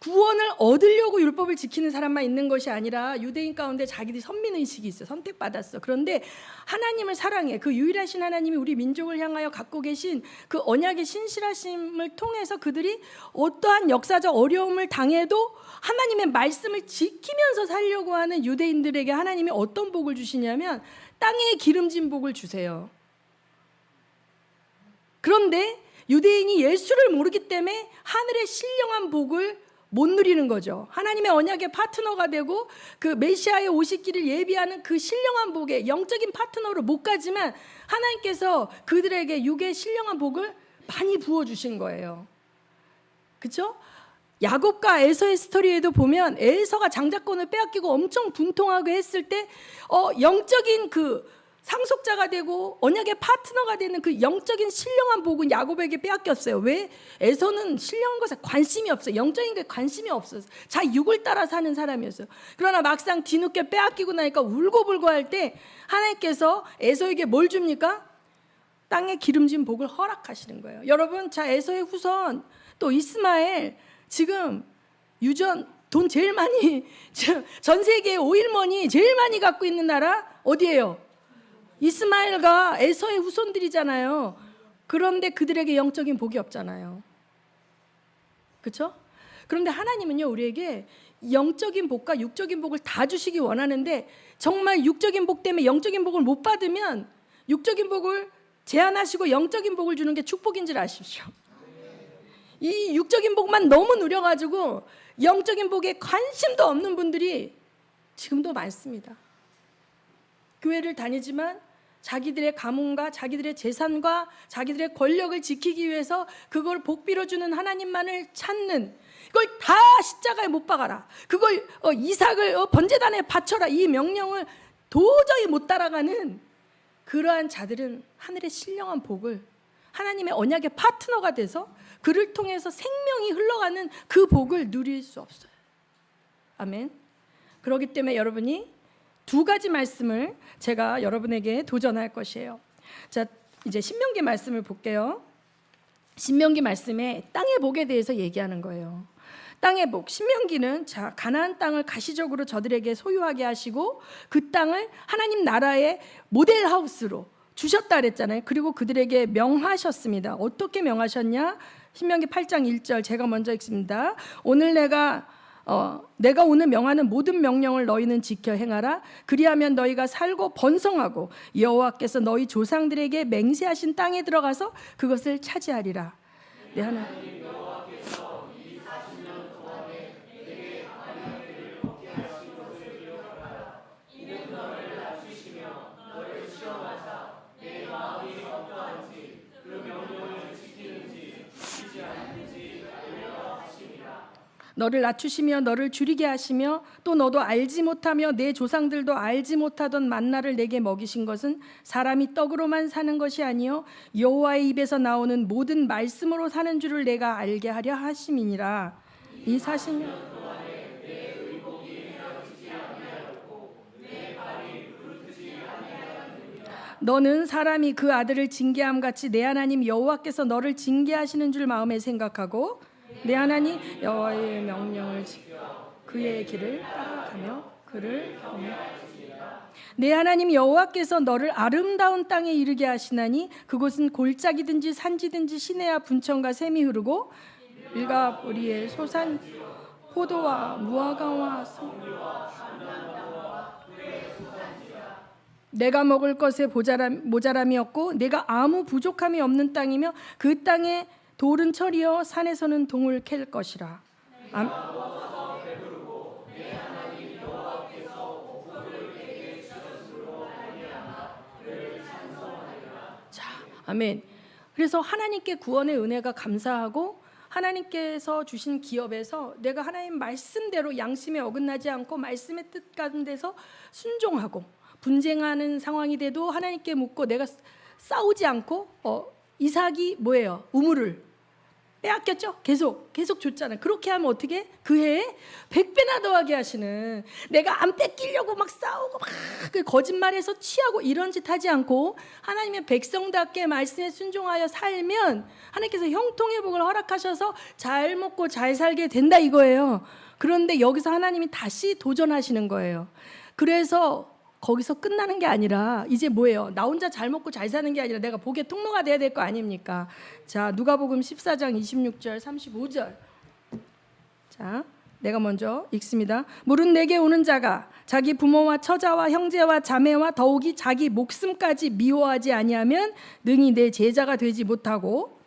구원을 얻으려고 율법을 지키는 사람만 있는 것이 아니라 유대인 가운데 자기들이 선민의식이 있어. 선택받았어. 그런데 하나님을 사랑해. 그 유일하신 하나님이 우리 민족을 향하여 갖고 계신 그 언약의 신실하심을 통해서 그들이 어떠한 역사적 어려움을 당해도 하나님의 말씀을 지키면서 살려고 하는 유대인들에게 하나님이 어떤 복을 주시냐면 땅에 기름진 복을 주세요. 그런데 유대인이 예수를 모르기 때문에 하늘의 신령한 복을 못 누리는 거죠. 하나님의 언약의 파트너가 되고 그 메시아의 오시기를 예비하는 그 신령한 복에 영적인 파트너로 못 가지만 하나님께서 그들에게 육의 신령한 복을 많이 부어주신 거예요. 그렇죠? 야곱과 에서의 스토리에도 보면 에서가 장자권을 빼앗기고 엄청 분통하게 했을 때 영적인 그 상속자가 되고 언약의 파트너가 되는 그 영적인 신령한 복은 야곱에게 빼앗겼어요. 왜? 에서는 신령한 것에 관심이 없어요. 영적인 게 관심이 없어요. 자 육을 따라 사는 사람이었어요. 그러나 막상 뒤늦게 빼앗기고 나니까 울고불고 할 때 하나님께서 에서에게 뭘 줍니까? 땅에 기름진 복을 허락하시는 거예요. 여러분, 자 에서의 후손 또 이스마엘, 지금 유전 돈 제일 많이, 전 세계의 오일머니 제일 많이 갖고 있는 나라 어디예요? 이스마엘과 에서의 후손들이잖아요. 그런데 그들에게 영적인 복이 없잖아요. 그렇죠? 그런데 하나님은요, 우리에게 영적인 복과 육적인 복을 다 주시기 원하는데 정말 육적인 복 때문에 영적인 복을 못 받으면 육적인 복을 제한하시고 영적인 복을 주는 게 축복인 줄 아십시오. 이 육적인 복만 너무 누려가지고 영적인 복에 관심도 없는 분들이 지금도 많습니다. 교회를 다니지만 자기들의 가문과 자기들의 재산과 자기들의 권력을 지키기 위해서 그걸 복비로 주는 하나님만을 찾는, 그걸 다 십자가에 못 박아라, 그걸 이삭을 번제단에 바쳐라, 이 명령을 도저히 못 따라가는 그러한 자들은 하늘의 신령한 복을, 하나님의 언약의 파트너가 돼서 그를 통해서 생명이 흘러가는 그 복을 누릴 수 없어요. 아멘. 그렇기 때문에 여러분이 두 가지 말씀을 제가 여러분에게 도전할 것이에요. 자, 이제 신명기 말씀을 볼게요. 신명기 말씀에 땅의 복에 대해서 얘기하는 거예요. 땅의 복, 신명기는 자, 가나안 땅을 가시적으로 저들에게 소유하게 하시고 그 땅을 하나님 나라의 모델 하우스로 주셨다 그랬잖아요. 그리고 그들에게 명하셨습니다. 어떻게 명하셨냐? 신명기 8장 1절 제가 먼저 읽습니다. 오늘 내가 오늘 명하는 모든 명령을 너희는 지켜 행하라. 그리하면 너희가 살고 번성하고 여호와께서 너희 조상들에게 맹세하신 땅에 들어가서 그것을 차지하리라. 네, 하나님. 너를 낮추시며 너를 줄이게 하시며 또 너도 알지 못하며 내 조상들도 알지 못하던 만나를 내게 먹이신 것은 사람이 떡으로만 사는 것이 아니요 여호와의 입에서 나오는 모든 말씀으로 사는 줄을 내가 알게 하려 하심이니라. 이 40년 너는 사람이 그 아들을 징계함 같이 내 하나님 여호와께서 너를 징계하시는 줄 마음에 생각하고 내 하나님 여호와의 명령을 지켜 그의 길을 따라가며 그를 경외하시리라. 내 하나님 여호와께서 너를 아름다운 땅에 이르게 하시나니 그곳은 골짜기든지 산지든지 시내와 분천과 샘이 흐르고 밀과 보리의 소산 포도와 무화과와 내가 먹을 것에 모자람이 없고 내가 아무 부족함이 없는 땅이며 그 땅에 돌은 철이요 산에서는 동을 캘 것이라. 자, 아멘. 그래서 하나님께 구원의 은혜가 감사하고 하나님께서 주신 기업에서 내가 하나님 말씀대로 양심에 어긋나지 않고 말씀의 뜻 가운데서 순종하고 분쟁하는 상황이 돼도 하나님께 묻고 내가 싸우지 않고 이삭이 뭐예요? 우물을 빼앗겼죠? 계속 줬잖아요. 그렇게 하면 어떻게? 그 해에 100배나 더하게 하시는, 내가 안 뺏기려고 막 싸우고 막 거짓말해서 취하고 이런 짓 하지 않고 하나님의 백성답게 말씀에 순종하여 살면 하나님께서 형통의 복을 허락하셔서 잘 먹고 잘 살게 된다 이거예요. 그런데 여기서 하나님이 다시 도전하시는 거예요. 그래서 거기서 끝나는 게 아니라 이제 뭐예요? 나 혼자 잘 먹고 잘 사는 게 아니라 내가 복의 통로가 돼야 될 거 아닙니까? 자, 누가복음 14장 26절 35절. 자, 내가 먼저 읽습니다. 물은 내게 오는 자가 자기 부모와 처자와 형제와 자매와 더욱이 자기 목숨까지 미워하지 아니하면 능히 내 제자가 되지 못하고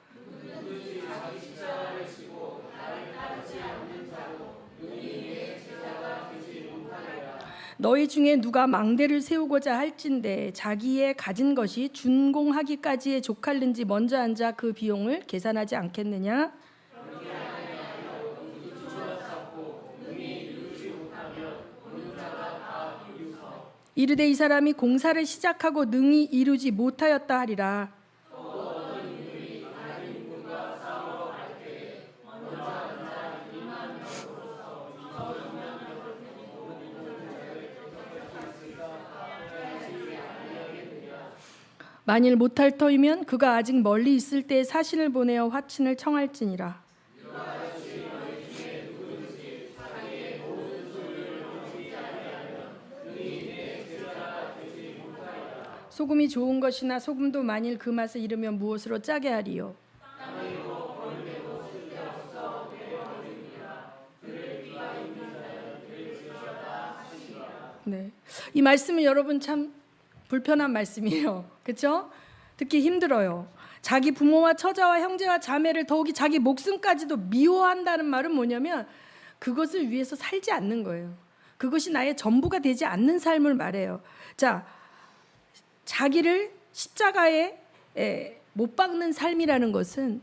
너희 중에 누가 망대를 세우고자 할진대 자기의 가진 것이 준공하기까지에 족할는지 먼저 앉아 그 비용을 계산하지 않겠느냐? 이르되 이 사람이 공사를 시작하고 능히 이루지 못하였다 하리라. 만일 못할 터이면 그가 아직 멀리 있을 때에 사신을 보내어 화친을 청할지니라. 소금이 좋은 것이나 소금도 만일 그 맛을 잃으면 무엇으로 짜게 하리요? 네, 이 말씀은 여러분 참 불편한 말씀이에요. 그렇죠? 듣기 힘들어요. 자기 부모와 처자와 형제와 자매를 더욱이 자기 목숨까지도 미워한다는 말은 뭐냐면 그것을 위해서 살지 않는 거예요. 그것이 나의 전부가 되지 않는 삶을 말해요. 자, 자기를 십자가에 못 박는 삶이라는 것은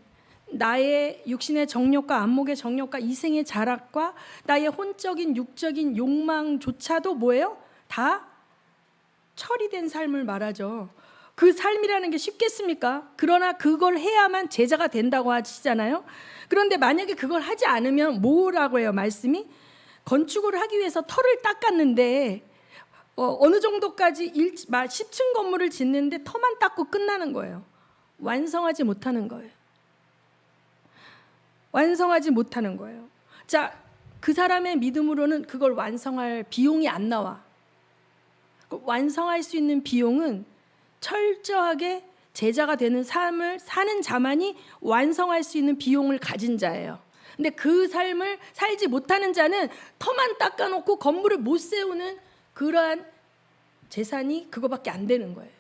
나의 육신의 정욕과 안목의 정욕과 이생의 자락과 나의 혼적인 육적인 욕망조차도 뭐예요? 다 처리된 삶을 말하죠. 그 삶이라는 게 쉽겠습니까? 그러나 그걸 해야만 제자가 된다고 하시잖아요. 그런데 만약에 그걸 하지 않으면 뭐라고 해요? 말씀이 건축을 하기 위해서 터를 닦았는데 어느 정도까지 10층 건물을 짓는데 터만 닦고 끝나는 거예요. 완성하지 못하는 거예요. 완성하지 못하는 거예요. 자, 그 사람의 믿음으로는 그걸 완성할 비용이 안 나와. 완성할 수 있는 비용은 철저하게 제자가 되는 삶을 사는 자만이 완성할 수 있는 비용을 가진 자예요. 근데 그 삶을 살지 못하는 자는 터만 닦아놓고 건물을 못 세우는 그러한 재산이 그거밖에 안 되는 거예요.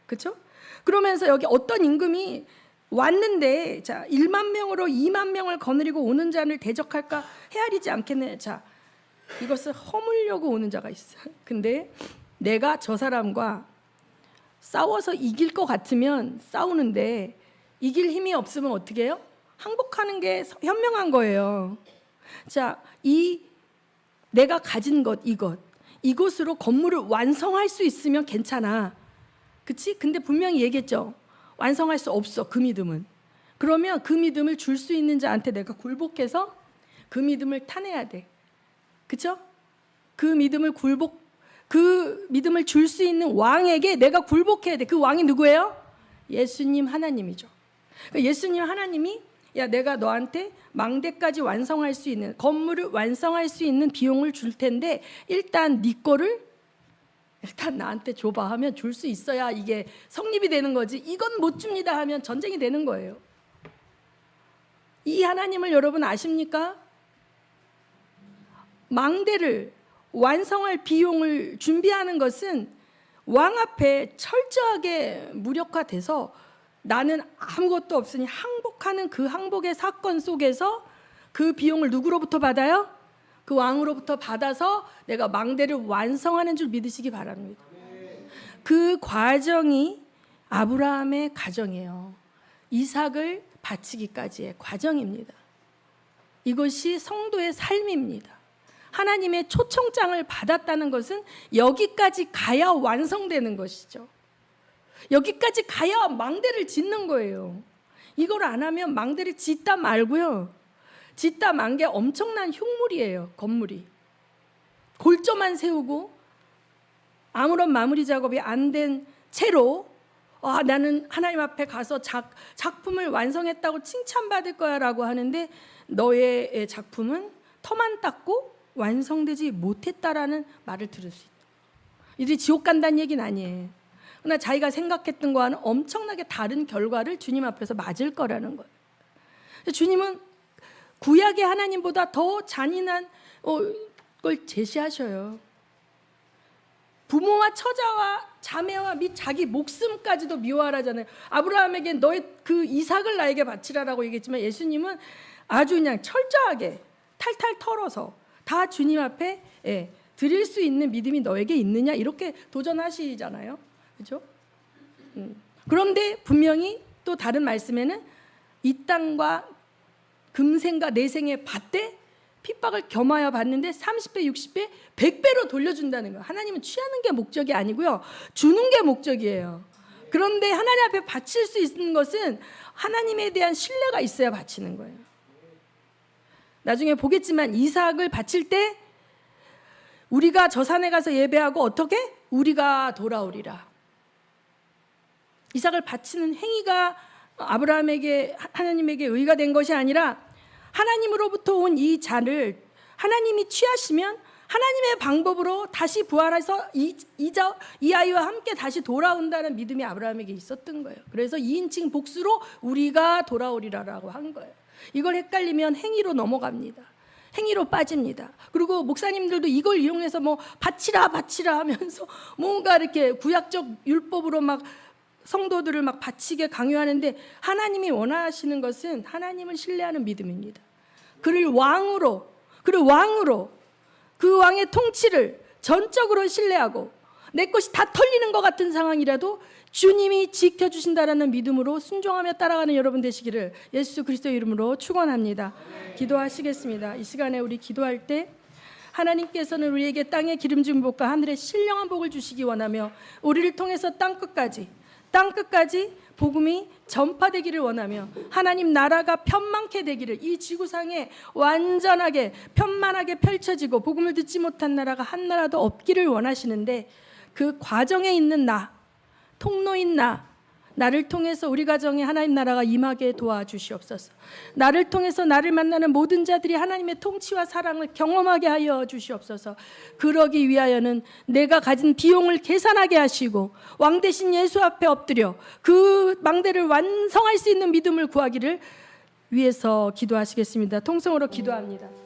그렇죠? 그러면서 여기 어떤 임금이 왔는데, 자, 1만 명으로 2만 명을 거느리고 오는 자를 대적할까 헤아리지 않겠네. 자, 이것을 허물려고 오는 자가 있어요. 근데 내가 저 사람과 싸워서 이길 것 같으면 싸우는데 이길 힘이 없으면 어떻게 해요? 항복하는 게 현명한 거예요. 자, 이 내가 가진 것, 이것으로 건물을 완성할 수 있으면 괜찮아. 그치? 근데 분명히 얘기했죠. 완성할 수 없어, 그 믿음은. 그러면 그 믿음을 줄 수 있는 자한테 내가 굴복해서 그 믿음을 타내야 돼. 그쵸? 그 믿음을 줄 수 있는 왕에게 내가 굴복해야 돼. 그 왕이 누구예요? 예수님 하나님이죠. 예수님 하나님이 야, 내가 너한테 망대까지 완성할 수 있는, 건물을 완성할 수 있는 비용을 줄 텐데 일단 네 거를 일단 나한테 줘봐 하면 줄 수 있어야 이게 성립이 되는 거지. 이건 못 줍니다 하면 전쟁이 되는 거예요. 이 하나님을 여러분 아십니까? 망대를 완성할 비용을 준비하는 것은 왕 앞에 철저하게 무력화돼서 나는 아무것도 없으니 항복하는 그 항복의 사건 속에서 그 비용을 누구로부터 받아요? 그 왕으로부터 받아서 내가 망대를 완성하는 줄 믿으시기 바랍니다. 그 과정이 아브라함의 가정이에요. 이삭을 바치기까지의 과정입니다. 이것이 성도의 삶입니다. 하나님의 초청장을 받았다는 것은 여기까지 가야 완성되는 것이죠. 여기까지 가야 망대를 짓는 거예요. 이걸 안 하면 망대를 짓다 말고요. 짓다 만 게 엄청난 흉물이에요. 건물이. 골조만 세우고 아무런 마무리 작업이 안 된 채로 나는 하나님 앞에 가서 작품을 완성했다고 칭찬받을 거야 라고 하는데 너의 작품은 터만 닦고 완성되지 못했다라는 말을 들을 수 있다. 이들이 지옥 간다는 얘기는 아니에요. 그러나 자기가 생각했던 거와는 엄청나게 다른 결과를 주님 앞에서 맞을 거라는 거예요. 주님은 구약의 하나님보다 더 잔인한 걸 제시하셔요. 부모와 처자와 자매와 및 자기 목숨까지도 미워하라잖아요. 아브라함에게 너의 그 이삭을 나에게 바치라라고 얘기했지만 예수님은 아주 그냥 철저하게 탈탈 털어서 다 주님 앞에 드릴 수 있는 믿음이 너에게 있느냐 이렇게 도전하시잖아요. 그렇죠? 그런데 분명히 또 다른 말씀에는 이 땅과 금생과 내생에 받되 핍박을 겸하여 받는데 30배, 60배, 100배로 돌려준다는 거예요. 하나님은 취하는 게 목적이 아니고요. 주는 게 목적이에요. 그런데 하나님 앞에 바칠 수 있는 것은 하나님에 대한 신뢰가 있어야 바치는 거예요. 나중에 보겠지만 이삭을 바칠 때 우리가 저 산에 가서 예배하고 어떻게? 우리가 돌아오리라. 이삭을 바치는 행위가 아브라함에게 하나님에게 의가 된 것이 아니라 하나님으로부터 온 이 자를 하나님이 취하시면 하나님의 방법으로 다시 부활해서 이 아이와 함께 다시 돌아온다는 믿음이 아브라함에게 있었던 거예요. 그래서 2인칭 복수로 우리가 돌아오리라라고 한 거예요. 이걸 헷갈리면 행위로 넘어갑니다. 행위로 빠집니다. 그리고 목사님들도 이걸 이용해서 뭐 바치라 하면서 뭔가 이렇게 구약적 율법으로 막 성도들을 막 바치게 강요하는데 하나님이 원하시는 것은 하나님을 신뢰하는 믿음입니다. 그를 왕으로 그 왕의 통치를 전적으로 신뢰하고 내 것이 다 털리는 것 같은 상황이라도 주님이 지켜주신다라는 믿음으로 순종하며 따라가는 여러분 되시기를 예수 그리스도의 이름으로 축원합니다. 기도하시겠습니다. 이 시간에 우리 기도할 때 하나님께서는 우리에게 땅의 기름진 복과 하늘의 신령한 복을 주시기 원하며 우리를 통해서 땅끝까지 복음이 전파되기를 원하며 하나님 나라가 편만케 되기를, 이 지구상에 완전하게 편만하게 펼쳐지고 복음을 듣지 못한 나라가 한 나라도 없기를 원하시는데, 그 과정에 있는 통로인 나를 통해서 우리 가정에 하나님 나라가 임하게 도와주시옵소서. 나를 통해서 나를 만나는 모든 자들이 하나님의 통치와 사랑을 경험하게 하여 주시옵소서. 그러기 위하여는 내가 가진 비용을 계산하게 하시고 왕 대신 예수 앞에 엎드려 그 망대를 완성할 수 있는 믿음을 구하기를 위해서 기도하시겠습니다. 통성으로 기도합니다.